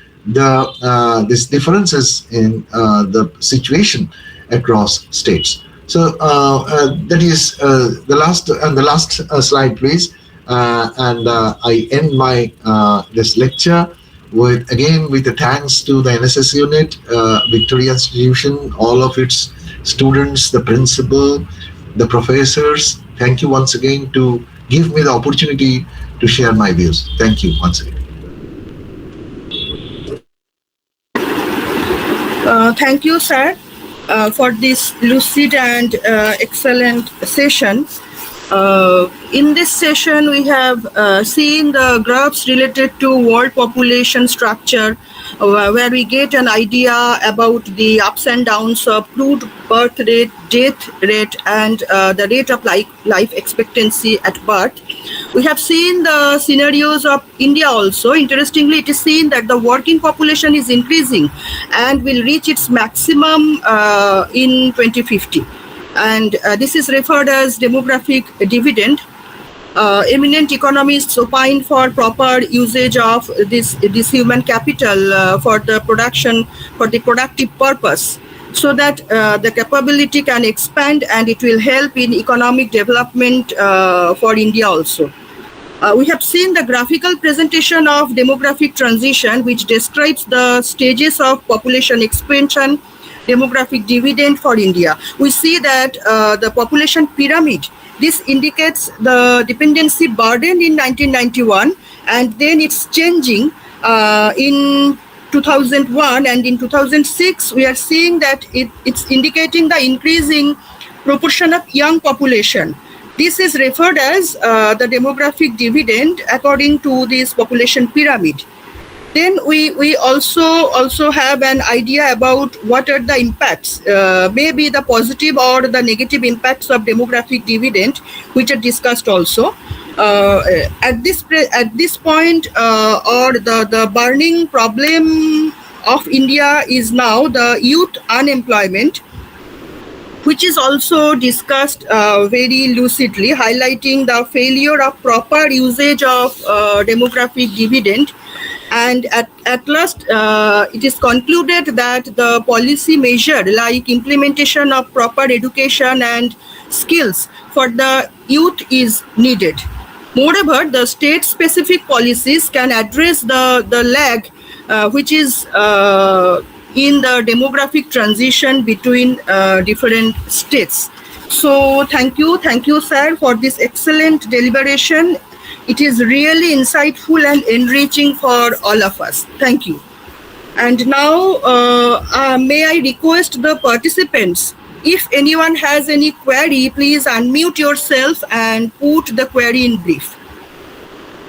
Speaker 4: these differences in the situation across states. So that is the last slide, please. And I end my this lecture with the thanks to the NSS Unit, Victoria Institution, all of its students, the principal, the professors. Thank you once again to give me the opportunity to share my views. Thank you once again.
Speaker 1: Thank you, sir, for this lucid and excellent session. In this session, we have seen the graphs related to world population structure, where we get an idea about the ups and downs of crude birth rate, death rate, and the rate of life expectancy at birth. We have seen the scenarios of India also. Interestingly, it is seen that the working population is increasing and will reach its maximum in 2050. And this is referred as demographic dividend. Eminent economists opine for proper usage of this human capital for the productive purpose, so that the capability can expand and it will help in economic development for India also. We have seen the graphical presentation of demographic transition, which describes the stages of population expansion, demographic dividend for India. We see that the population pyramid, this indicates the dependency burden in 1991, and then it's changing in 2001, and in 2006 we are seeing that it's indicating the increasing proportion of young population. This is referred as the demographic dividend according to this population pyramid. Then we also have an idea about what are the impacts, maybe the positive or the negative impacts of demographic dividend, which are discussed also. At this point, or the burning problem of India is now the youth unemployment, which is also discussed very lucidly, highlighting the failure of proper usage of demographic dividend. And at last, it is concluded that the policy measure like implementation of proper education and skills for the youth is needed. Moreover, the state-specific policies can address the lag which is in the demographic transition between different states. So thank you, sir, for this excellent deliberation. It is really insightful and enriching for all of us. Thank you. And now, may I request the participants, if anyone has any query, please unmute yourself and put the query in brief.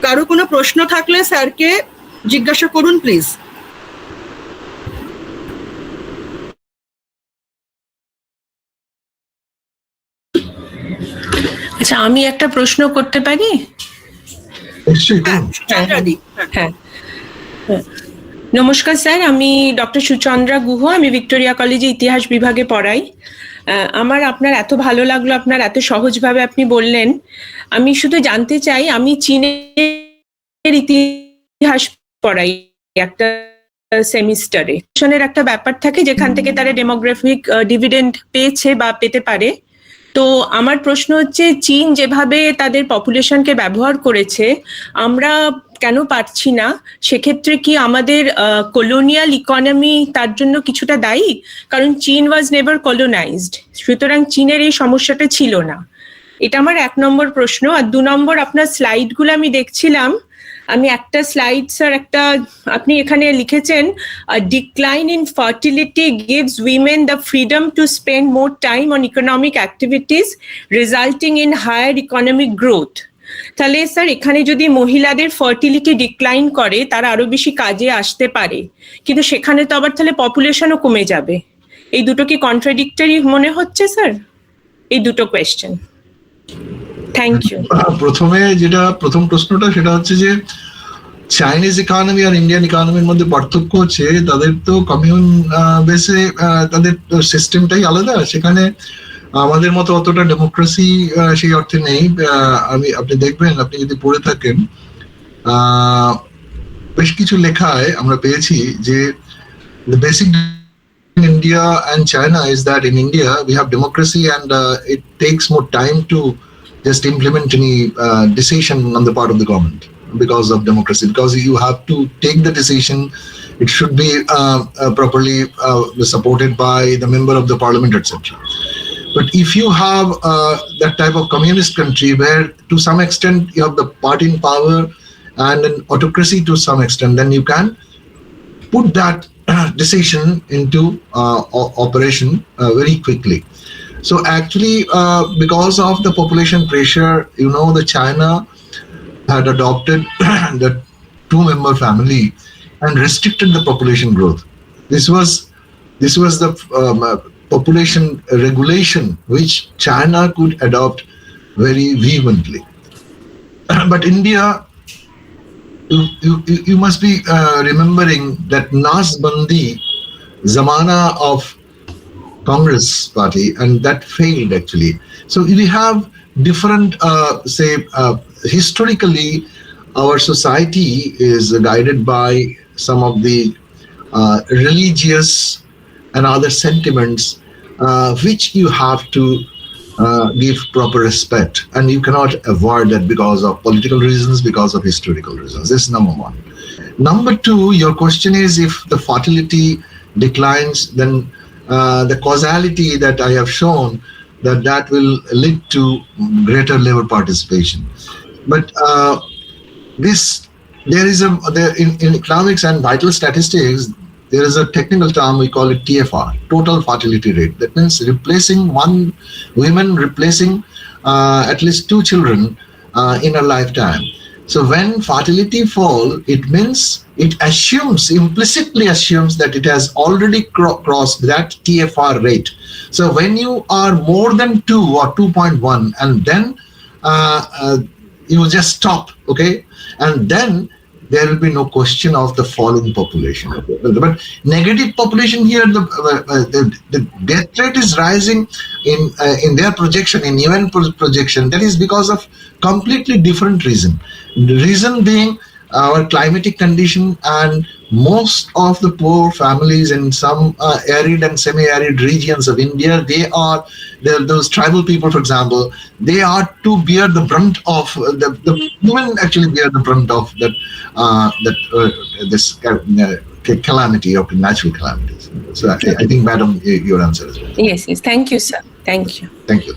Speaker 1: কারো কোনো প্রশ্ন থাকলে স্যারকে জিজ্ঞাসা করুন please.
Speaker 5: আচ্ছা, আমি একটা প্রশ্ন করতে পারি? হ্যাঁ, নমস্কার স্যার, আমি ডক্টর সুচন্দ্রা গুহ, আমি ভিক্টোরিয়া কলেজে ইতিহাস বিভাগে পড়াই। আমার আপনার এত ভালো লাগলো, আপনার এত সহজভাবে আপনি বললেন। আমি শুধু জানতে চাই, আমি চীনের ইতিহাস পড়াই একটা সেমিস্টারে। একটা ব্যাপার থাকে যেখান থেকে তারা ডেমোগ্রাফিক ডিভিডেন্ড পেয়েছে বা পেতে পারে। তো আমার প্রশ্ন হচ্ছে, চীন যেভাবে তাদের পপুলেশনকে ব্যবহার করেছে, আমরা কেন পারছি না? সেক্ষেত্রে কি আমাদের কলোনিয়াল ইকোনমি তার জন্য কিছুটা দায়ী? কারণ চীন ওয়াজ নেভার কলোনাইজড, সুতরাং চীনের এই সমস্যাটা ছিল না। এটা আমার 1 নম্বর প্রশ্ন। আর 2 নম্বর, আপনার স্লাইডগুলো আমি দেখছিলাম, আমি একটা স্লাইড স্যার, আপনি এখানে লিখেছেন decline in fertility gives women the freedom to spend more time on economic activities resulting in higher economic growth. তাহলে স্যার, এখানে যদি মহিলাদের ফার্টিলিটি ডিক্লাইন করে, তারা আরো বেশি কাজে আসতে পারে, কিন্তু সেখানে তো আবার তাহলে পপুলেশনও কমে যাবে। এই দুটো কি কন্ট্রাডিক্টরি মনে হচ্ছে স্যার? এই দুটো কোয়েশ্চেন। Thank you.
Speaker 4: প্রথমে যেটা প্রথম প্রশ্নটা, সেটা হচ্ছে যে চাইনিজ ইকোনমি আর ইন্ডিয়ান ইকোনমির মধ্যে পার্থক্য হচ্ছে তাদের তো কমিউন বেসে তাদের সিস্টেমটাই আলাদা। সেখানে আমাদের মতো অতটা ডেমোক্রেসি সেই অর্থে নেই। আপনি দেখবেন, আপনি যদি পড়ে থাকেন, বেশ কিছু লেখায় আমরা পেয়েছি যে the basic in India and China is that in India we have democracy and it takes more time to just implement any decision on the part of the government because of democracy, because you have to take the decision. It should be properly supported by the member of the parliament, etc. But if you have that type of communist country where to some extent you have the party in power and an autocracy to some extent, then you can put that decision into operation very quickly. So actually, because of the population pressure, the China had adopted the 2-member family and restricted the population growth. This was the population regulation which China could adopt very vehemently. But India, you must be remembering that Nasbandi Zamana of Congress party, and that failed actually. So we have different, historically, our society is guided by some of the religious and other sentiments which you have to give proper respect, and you cannot avoid that because of political reasons, because of historical reasons. This is number 1. Number 2, your question is, if the fertility declines, then the causality that I have shown, that will lead to greater labor participation. But in economics and vital statistics, there is a technical term, we call it TFR, total fertility rate. That means women replacing at least 2 children in a lifetime. So when fertility fall, it means it implicitly assumes that it has already crossed that TFR rate. So when you are more than 2 or 2.1, and then you just stop, okay, and then there will be no question of the falling population. But negative population here, the death rate is rising in their projection, in UN projection. That is because of completely different reason. The reason being our climatic condition, and most of the poor families in some arid and semi-arid regions of India, those tribal people, for example, they are to bear the brunt of the women actually bear the brunt of this calamity or natural calamities. So I think, Madam, your answer is well.
Speaker 5: Yes, thank you, sir. Thank you.
Speaker 4: Thank you.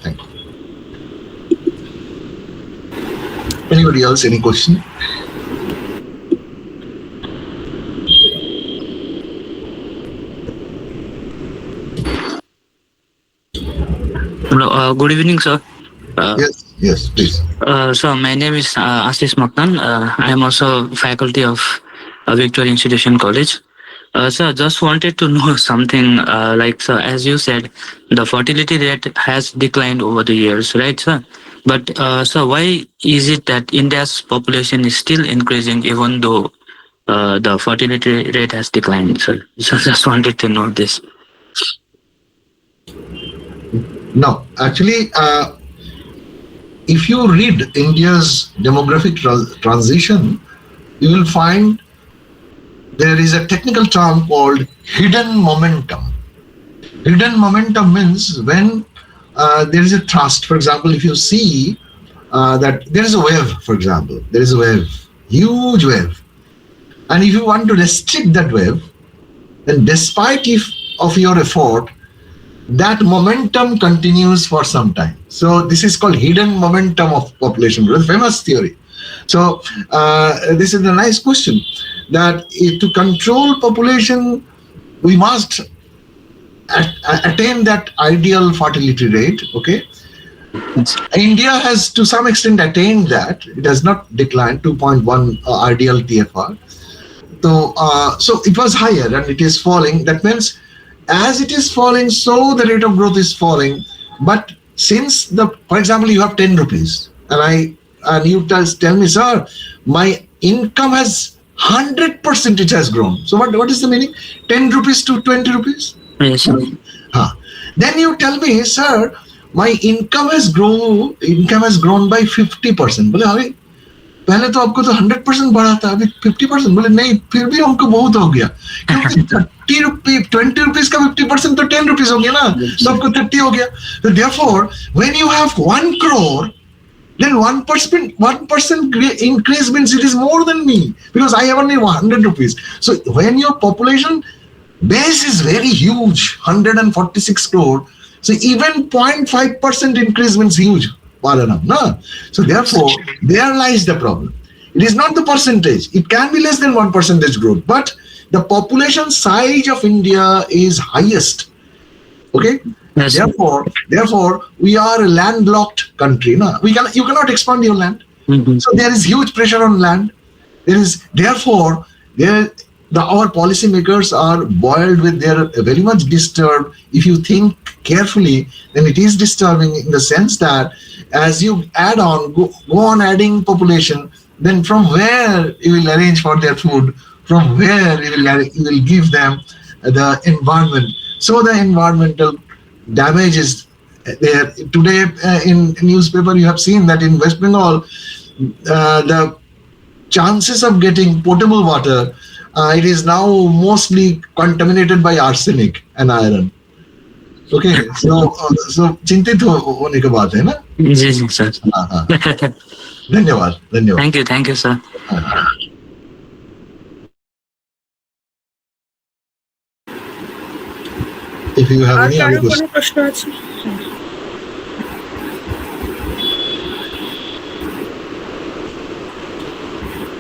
Speaker 4: Anybody else? Any question?
Speaker 6: Good evening, sir.
Speaker 4: Yes, please.
Speaker 6: So my name is Ashish Maknan. I am also faculty of Victoria Institution College. Sir, just wanted to know something. Sir, as you said, the fertility rate has declined over the years, right, sir? But sir, why is it that India's population is still increasing even though the fertility rate has declined, sir? So just wanted to know this.
Speaker 4: No, actually, if you read India's demographic transition, you will find there is a technical term called hidden momentum. Hidden momentum means when there is a thrust. For example, if you see that there is a wave, for example, there is a wave, huge wave. And if you want to restrict that wave, then despite of your effort, that momentum continues for some time. So this is called hidden momentum of population growth, famous theory. So this is a nice question, that to control population, we must attain that ideal fertility rate. Okay, India has to some extent attained that. It has not declined 2.1 ideal TFR. So it was higher and it is falling. That means as it is falling, so the rate of growth is falling. But since for example, you have 10 rupees and you tell me, sir, my income has 100% it has grown. So what is the meaning? 10 rupees to 20 rupees?
Speaker 6: Yes, sir.
Speaker 4: Then you tell me, sir, my income has grown by 50%. बोले अरे पहले तो आपको तो 100% बढ़ा था, अभी 50%. बोले नहीं, फिर भी हमको बहुत हो गया, क्योंकि 30 रुपीज 20 रुपीज का 50% तो 10 रुपीज हो गया ना, तो आपको 30 हो गया. So therefore, when you have 1 crore, then 1% increase means it is more than me, because I have only 100 rupees. So when your population base is very huge, 146 crore, so even 0.5% increase means huge. So therefore, there lies the problem. It is not the percentage. It can be less than 1% growth, but the population size of India is highest. Okay. Yes. Therefore, we are a landlocked country. No, you cannot expand your land. Mm-hmm. So there is huge pressure on land. Our policymakers are boiled with, they are very much disturbed. If you think carefully, then it is disturbing in the sense that as you go on adding population, then from where you will arrange for their food, from where you will give them the environment. So the environmental damage is there. Today in newspaper you have seen that in West Bengal, the chances of getting potable water, it is now mostly contaminated by arsenic and iron. Okay, so चिंतित होने की बात है ना?
Speaker 6: जी sir.
Speaker 4: धन्यवाद.
Speaker 6: Thank you sir.
Speaker 4: If you have any other question.
Speaker 1: প্রশ্ন আছে?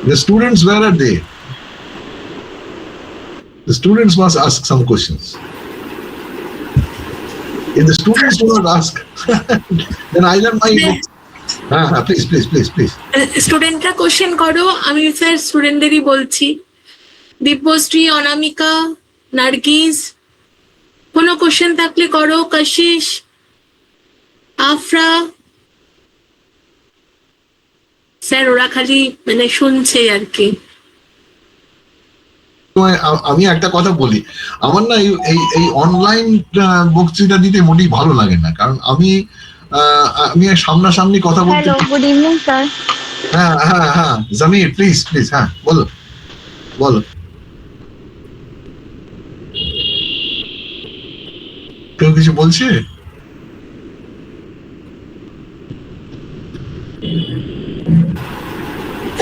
Speaker 4: The students, where are they? The students must ask some questions. If the students do not ask, then either my please.
Speaker 3: স্টুডেন্টরা question করো, আমি sir স্টুডেন্টদেরই বলছি. দিব্যশ্রী, অনামিকা, নার্গিস, কোনো question থাকলে করো. কশিশ, Afra. Sir ওরা খালি মানে শুনছে আর কি.
Speaker 4: আমি একটা কথা বলি, আমার না এই অনলাইন বক্তৃতা দিতে মোটেই ভালো লাগে না, কারণ আমি সামনাসামনি কথা বলতে.
Speaker 7: Hello, good evening sir.
Speaker 4: হ্যাঁ জামির, প্লিজ হ্যাঁ বলো. কেউ কিছু বলছে?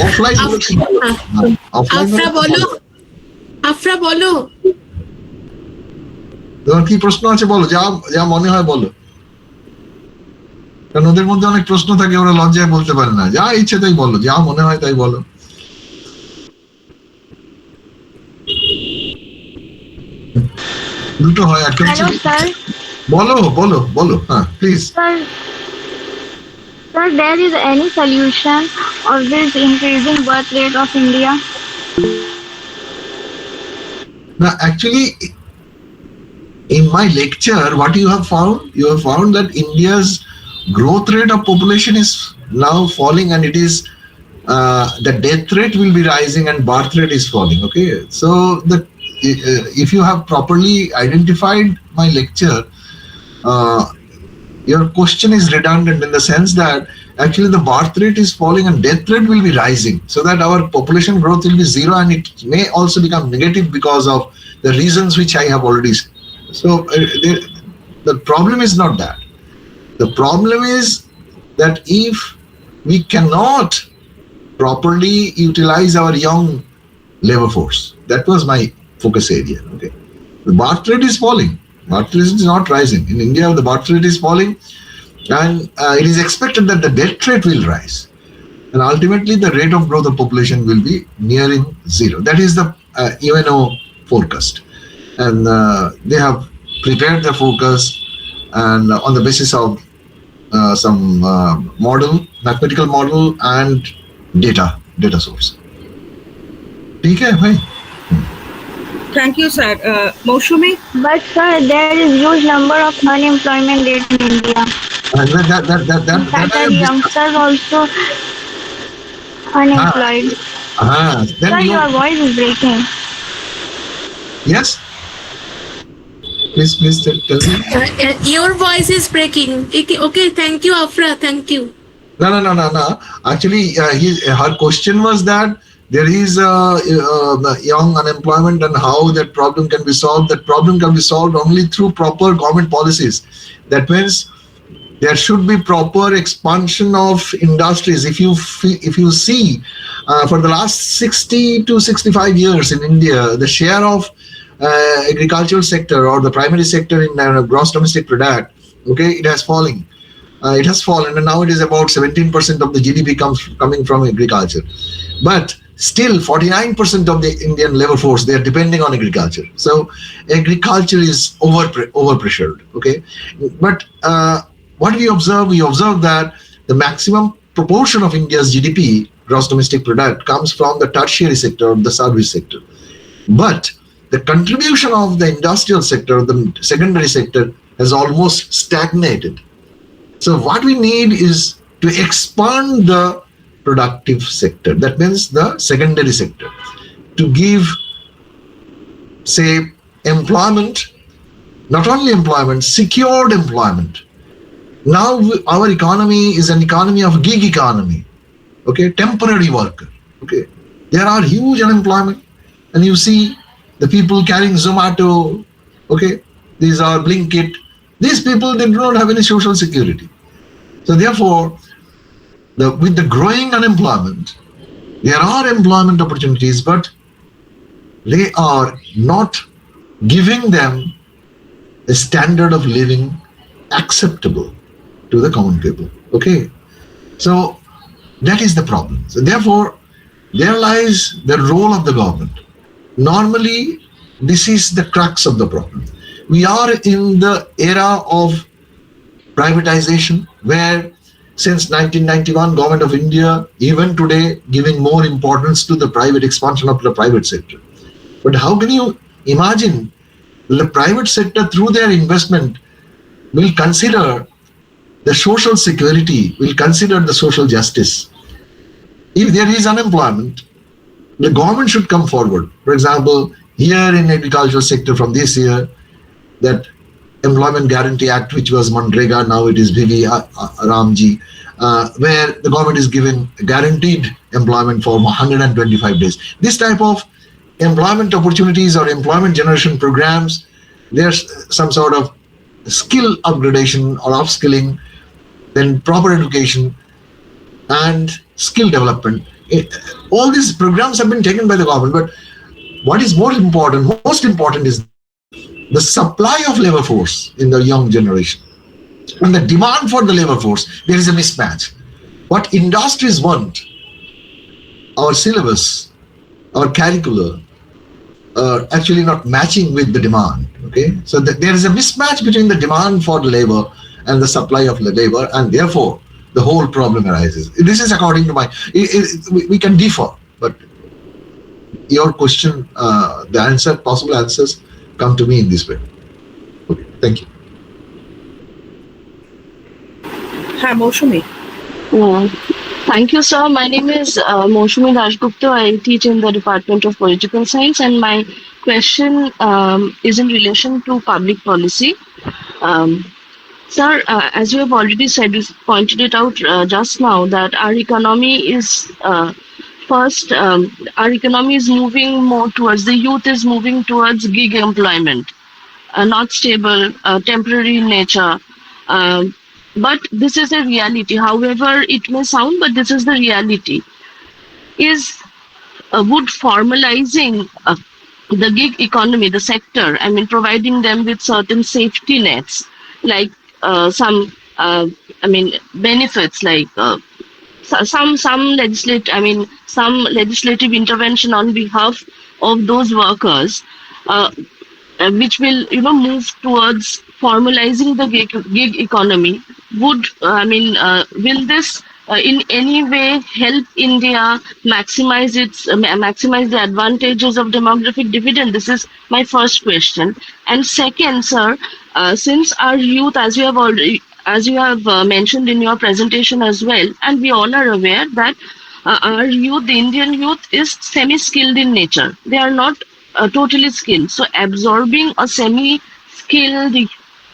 Speaker 4: অফলাইন
Speaker 3: আফরা বলো. আফরা বলো।
Speaker 4: তোমার কি প্রশ্ন আছে বলো, যা যা মনে হয় বলো, কারণ ওদের মধ্যে অনেক প্রশ্ন থাকে, ওরা লজ্জায় বলতে পারে না। যা ইচ্ছে তাই বলো, যা মনে হয় তাই বলো। দুটো হয়, একটা হচ্ছে
Speaker 7: Hello, sir.
Speaker 4: বলো বলো বলো, হ্যাঁ please.
Speaker 7: Sir, there is any solution of this increasing birth rate of India?
Speaker 4: Now, actually, in my lecture, what you have found that India's growth rate of population is now falling, and it is the death rate will be rising and birth rate is falling. Okay, so if you have properly identified my lecture, your question is redundant in the sense that actually the birth rate is falling and death rate will be rising, so that our population growth will be zero, and it may also become negative because of the reasons which I have already said. So the problem is not that. The problem is that if we cannot properly utilize our young labor force, that was my focus area. Okay, the birth rate is falling. Birth rate is not rising. In India, the birth rate is falling, and it is expected that the death rate will rise. And ultimately, the rate of growth of population will be nearing zero. That is the UNO forecast. And they have prepared the forecast and on the basis of some model, mathematical model and data source. ठीक है भाई?
Speaker 1: Thank you, sir. Moshumi?
Speaker 7: But sir, there is huge number of unemployment rate in India.
Speaker 4: That
Speaker 7: That are youngsters also unemployed.
Speaker 4: then
Speaker 7: Sir, your voice is breaking.
Speaker 4: Yes? Please tell me.
Speaker 3: Your voice is breaking. Okay, thank you, Afra. Thank you.
Speaker 4: No. Actually, her question was that there is young unemployment and how that problem can be solved. That problem can be solved only through proper government policies. That means there should be proper expansion of industries. If you see, for the last 60 to 65 years in India, the share of agricultural sector or the primary sector in gross domestic product, okay, it has fallen. It has fallen, and now it is about 17% of the GDP coming from agriculture. But still, 49% of the Indian labor force, they are depending on agriculture. So agriculture is over pressured. Okay, but what we observe? We observe that the maximum proportion of India's GDP, gross domestic product, comes from the tertiary sector, the service sector. But the contribution of the industrial sector, the secondary sector, has almost stagnated. So what we need is to expand the productive sector. That means the secondary sector, to give, say, employment, not only employment, secured employment. Now our economy is an economy of gig economy. Okay, temporary worker. Okay, there are huge unemployment, and you see the people carrying Zomato. Okay, these are Blinkit. These people, they do not have any social security. So therefore, with the growing unemployment, there are employment opportunities, but they are not giving them a standard of living acceptable to the common people. Okay, so that is the problem. So therefore, there lies the role of the government. Normally, this is the crux of the problem. We are in the era of privatization, where since 1991, government of India, even today, giving more importance to the private expansion of the private sector. But how can you imagine the private sector, through their investment, will consider the social security, will consider the social justice? If there is unemployment, the government should come forward. For example, here in agricultural sector from this year, that Employment Guarantee Act, which was Manrega, now it is Vivi Ramji, where the government is giving guaranteed employment for 125 days. This type of employment opportunities or employment generation programs, there's some sort of skill upgradation or upskilling, then proper education and skill development. All these programs have been taken by the government, but what is most important is the supply of labor force in the young generation and the demand for the labor force. There is a mismatch. What industries want, our syllabus, our curricula, are actually not matching with the demand. Okay, so there is a mismatch between the demand for labor and the supply of the labor, and therefore the whole problem arises. This is according to my. We can differ, but your question, the possible answers come to me in this way. Okay, thank you.
Speaker 1: Hi, Moshumi.
Speaker 8: Thank you, sir. My name is Moshumi Rajgupta. I teach in the Department of Political Science, and my question is in relation to public policy. Sir, as you have already said, you pointed it out just now that our economy is our economy is moving more towards, the youth is moving towards gig employment, not stable, temporary in nature. But this is a reality. However, it may sound, but this is the reality. Would formalizing the gig economy, the sector, I mean, providing them with certain safety nets, like benefits, like some legislative intervention on behalf of those workers, which will move towards formalizing the gig economy, will this in any way help India maximize the advantages of demographic dividend? This is my first question. And second, sir, since our youth, as you have mentioned in your presentation as well, and we all are aware that our youth, the Indian youth, is semi-skilled in nature. They are not totally skilled. So absorbing a semi-skilled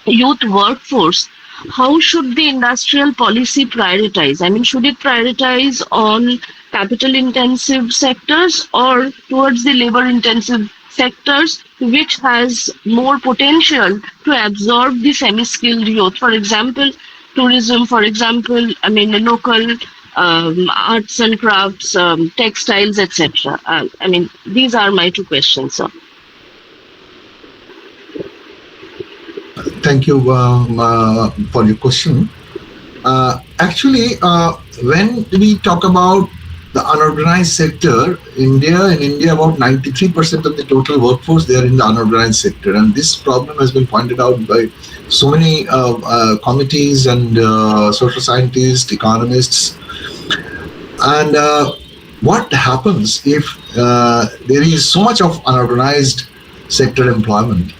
Speaker 8: youth workforce, how should the industrial policy prioritize? I mean, should it prioritize on capital-intensive sectors or towards the labor-intensive sectors, which has more potential to absorb the semi-skilled youth? For example, tourism, for example, local arts and crafts, textiles, etc. These are my two questions, sir.
Speaker 4: Thank you for your question. Actually, when we talk about the unorganized sector, in India, about 93% of the total workforce, they are in the unorganized sector. And this problem has been pointed out by so many committees and social scientists, economists. And what happens if there is so much of unorganized sector employment?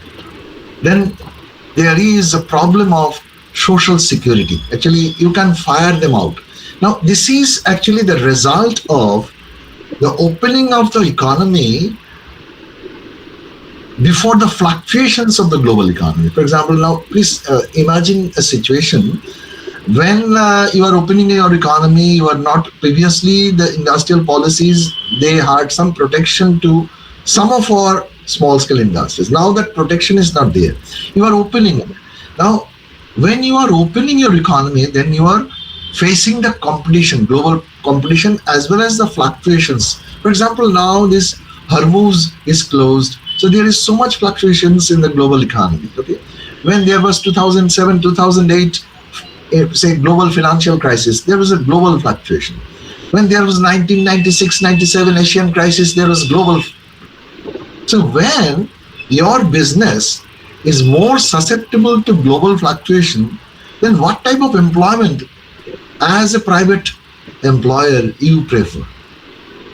Speaker 4: Then there is a problem of social security. Actually, you can fire them out. Now, this is actually the result of the opening of the economy before the fluctuations of the global economy. For example, now please imagine a situation when you are opening your economy, you are not previously, the industrial policies, they had some protection to some of our small scale industries. Now that protection is not there. You are opening it. Now, when you are opening your economy, then you are facing the competition, global competition, as well as the fluctuations. For example, now this Hormuz is closed. So there is so much fluctuations in the global economy. Okay, when there was 2007, 2008, say global financial crisis, there was a global fluctuation. When there was 1996, 97 Asian crisis, there was global. So when your business is more susceptible to global fluctuation, then what type of employment as a private employer you prefer?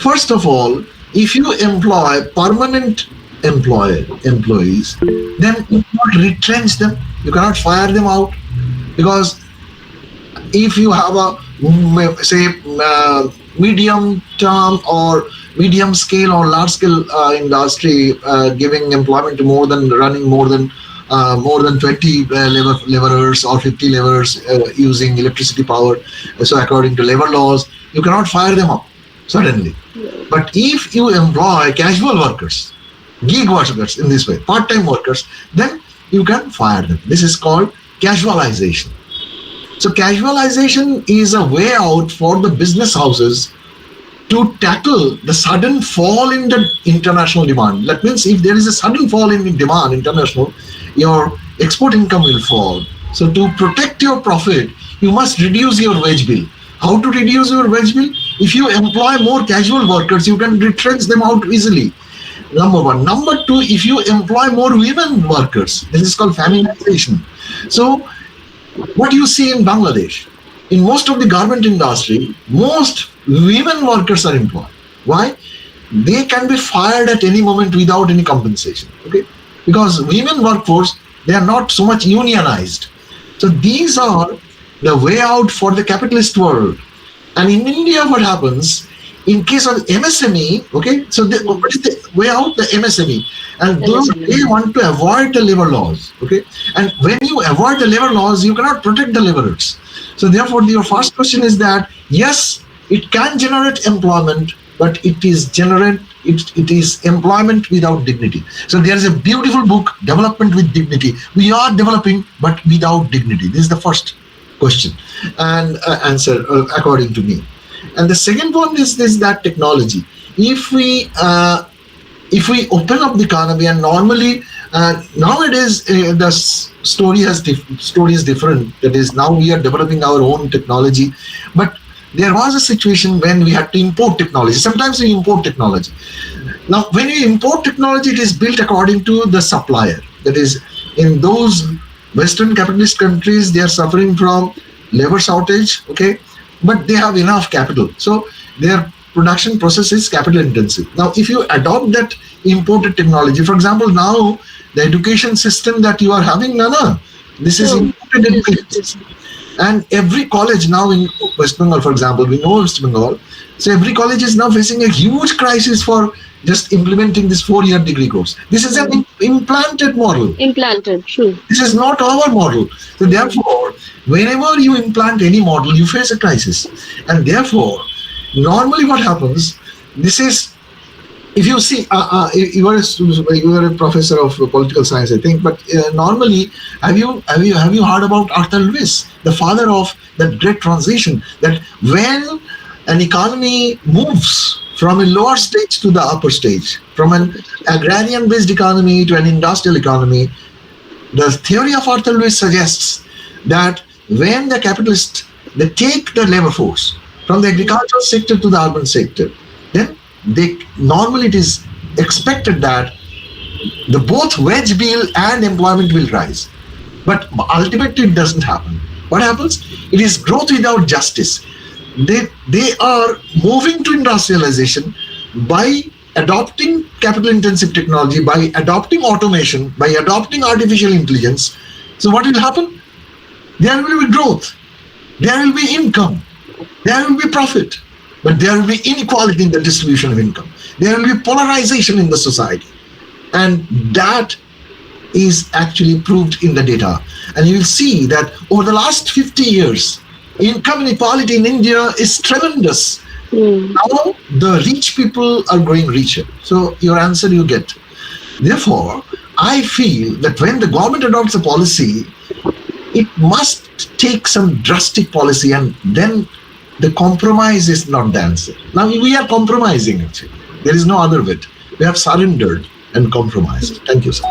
Speaker 4: First of all, if you employ permanent employees, then you cannot retrench them, you cannot fire them out, because if you have a medium term or medium scale or large scale industry giving employment to more than 20 laborers or 50 laborers using electricity power, so according to labor laws, you cannot fire them up suddenly. But if you employ casual workers, gig workers in this way, part-time workers, then you can fire them. This is called casualization. So casualization is a way out for the business houses to tackle the sudden fall in the international demand. That means if there is a sudden fall in demand international, your export income will fall. So to protect your profit, you must reduce your wage bill. How to reduce your wage bill? If you employ more casual workers, you can retrench them out easily. Number one. Number two, if you employ more women workers, this is called feminization. So what you see in Bangladesh, in most of the garment industry, most women workers are employed. Why? They can be fired at any moment without any compensation. Okay, because women workforce, they are not so much unionized. So these are the way out for the capitalist world. And in India, what happens in case of MSME? Okay, so what is the way out? The MSME, and they want to avoid the labor laws. Okay, and when you avoid the labor laws, you cannot protect the laborers. So therefore, your first question is that yes, it can generate employment, but it is employment without dignity. So there is a beautiful book, Development with Dignity. We are developing, but without dignity. This is the first question and answer according to me. And the second one is that technology. If we open up the economy, and normally nowadays the story is different. That is, now we are developing our own technology, but there was a situation when we had to import technology. Sometimes we import technology. Now, when you import technology, it is built according to the supplier. That is, in those Western capitalist countries, they are suffering from labor shortage, okay, but they have enough capital. So their production process is capital intensive. Now, if you adopt that imported technology, for example, now the education system that you are having, Nana, this is imported education system. And every college now in West Bengal, for example, we know West Bengal, so every college is now facing a huge crisis for just implementing this 4-year degree course. This is an implanted model.
Speaker 8: Implanted, true.
Speaker 4: This is not our model. So therefore, whenever you implant any model, you face a crisis. And therefore, normally what happens, this is, if you see, you are a professor of political science, I think, but normally, have you heard about Arthur Lewis, the father of that great transition, that when an economy moves from a lower stage to the upper stage, from an agrarian-based economy to an industrial economy, the theory of Arthur Lewis suggests that when the capitalists, they take the labor force from the agricultural sector to the urban sector, then normally it is expected that the both wage bill and employment will rise. But ultimately it doesn't happen. What happens? It is growth without justice. They are moving to industrialization by adopting capital intensive technology, by adopting automation, by adopting artificial intelligence. So what will happen? There will be growth, there will be income, there will be profit, but there will be inequality in the distribution of income. There will be polarization in the society. And that is actually proved in the data. And you will see that over the last 50 years, income inequality in India is tremendous. Now the rich people are growing richer. So your answer you get. Therefore, I feel that when the government adopts a policy, it must take some drastic policy, and then the compromise is not the answer. Now we are compromising actually. There is no other way. We have surrendered and compromised. Thank you, sir.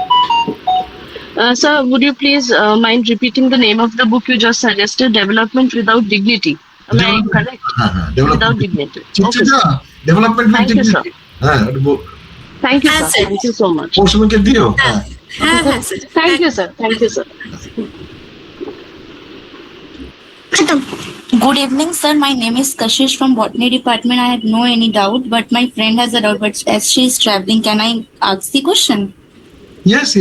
Speaker 8: Sir, would you please mind repeating the name of the book you just suggested, Development Without Dignity? Am I correct? Without Dignity. Okay, sir.
Speaker 4: Development with
Speaker 8: Thank you,
Speaker 4: dignity.
Speaker 8: Thank you, sir. Thank you so much. Thank you, sir. Thank you, sir.
Speaker 9: Good evening, sir. My name is Kashish from Botany Department. I have no any doubt, but my friend has a doubt. But as she is traveling, can I ask the question?
Speaker 4: Yes.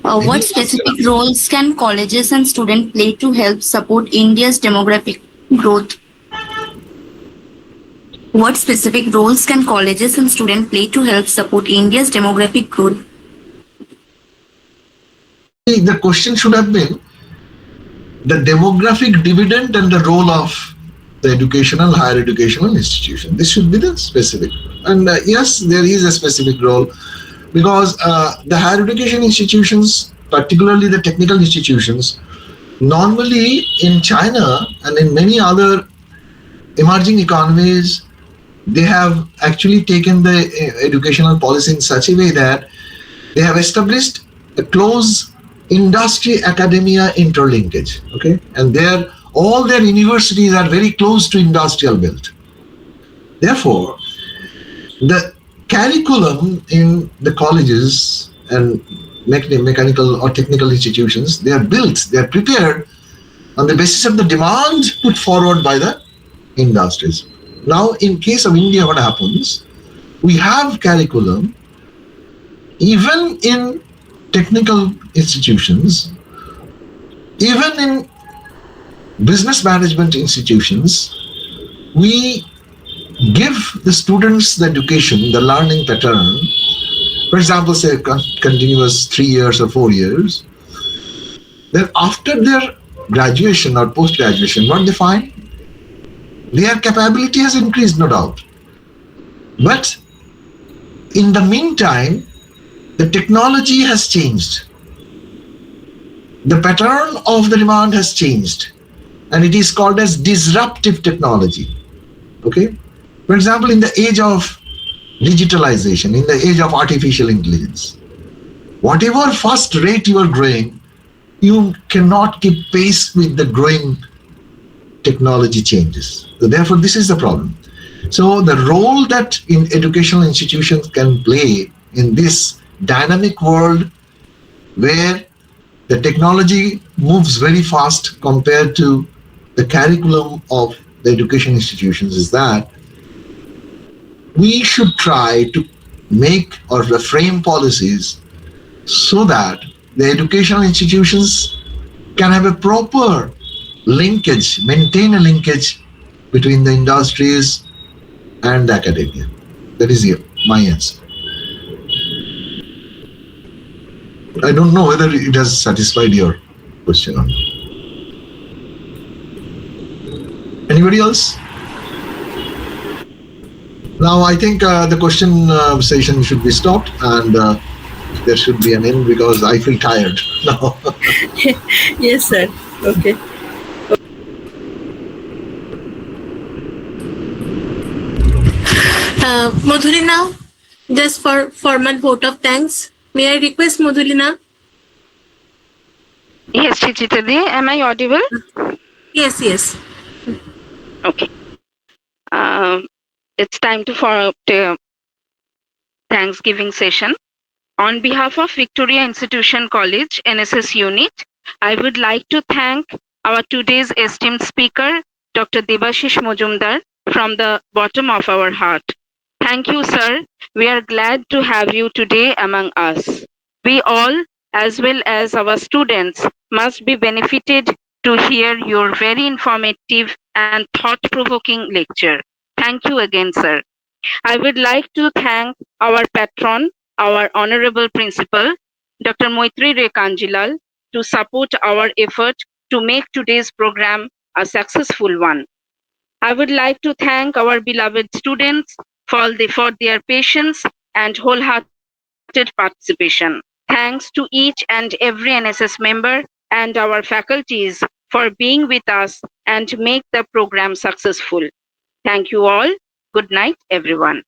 Speaker 9: What specific roles can colleges and students play to help support India's demographic growth? What specific roles can colleges and students play to help support India's demographic growth?
Speaker 4: The question should have been the demographic dividend and the role of the higher educational institution. This should be the specific. And yes, there is a specific role, because the higher education institutions, particularly the technical institutions, normally in China and in many other emerging economies, they have actually taken the educational policy in such a way that they have established a close industry academia interlinkage. Okay, and all their universities are very close to industrial belt. Therefore, the curriculum in the colleges and mechanical or technical institutions, they are built, they are prepared on the basis of the demand put forward by the industries. Now, in case of India, what happens? We have curriculum even in technical institutions, even in business management institutions. We give the students the education, the learning pattern. For example, say continuous 3 years or 4 years. Then after their graduation or post-graduation, what they find? Their capability has increased, no doubt. But in the meantime, the technology has changed. The pattern of the demand has changed. And it is called as disruptive technology. Okay? For example, in the age of digitalization, in the age of artificial intelligence, whatever fast rate you are growing, you cannot keep pace with the growing technology changes. So therefore, this is the problem. So the role that educational institutions can play in this dynamic world where the technology moves very fast compared to the curriculum of the education institutions is that we should try to make or frame policies so that the educational institutions can have a proper linkage, maintain a linkage between the industries and academia. That is my answer. I don't know whether it has satisfied your question or not. Anybody else? Now, I think the question session should be stopped and there should be an end because I feel tired now.
Speaker 1: Yes, sir. Okay.
Speaker 3: Madhulina, just for formal vote of thanks, may I request Madhulina?
Speaker 10: Yes, Chichitadi, am I audible?
Speaker 3: Yes, yes.
Speaker 10: Okay. It's time for the Thanksgiving session. On behalf of Victoria Institution College, NSS Unit, I would like to thank our today's esteemed speaker, Dr. Debashish Mojumdar, from the bottom of our heart. Thank you, sir. We are glad to have you today among us. We all, as well as our students, must be benefited to hear your very informative and thought-provoking lecture. Thank you again, sir. I would like to thank our patron, our honorable principal, Dr. Moitri Rekanjilal, to support our effort to make today's program a successful one. I would like to thank our beloved students for their patience and wholehearted participation. Thanks to each and every NSS member and our faculties for being with us and make the program successful. Thank you all. Good night, everyone.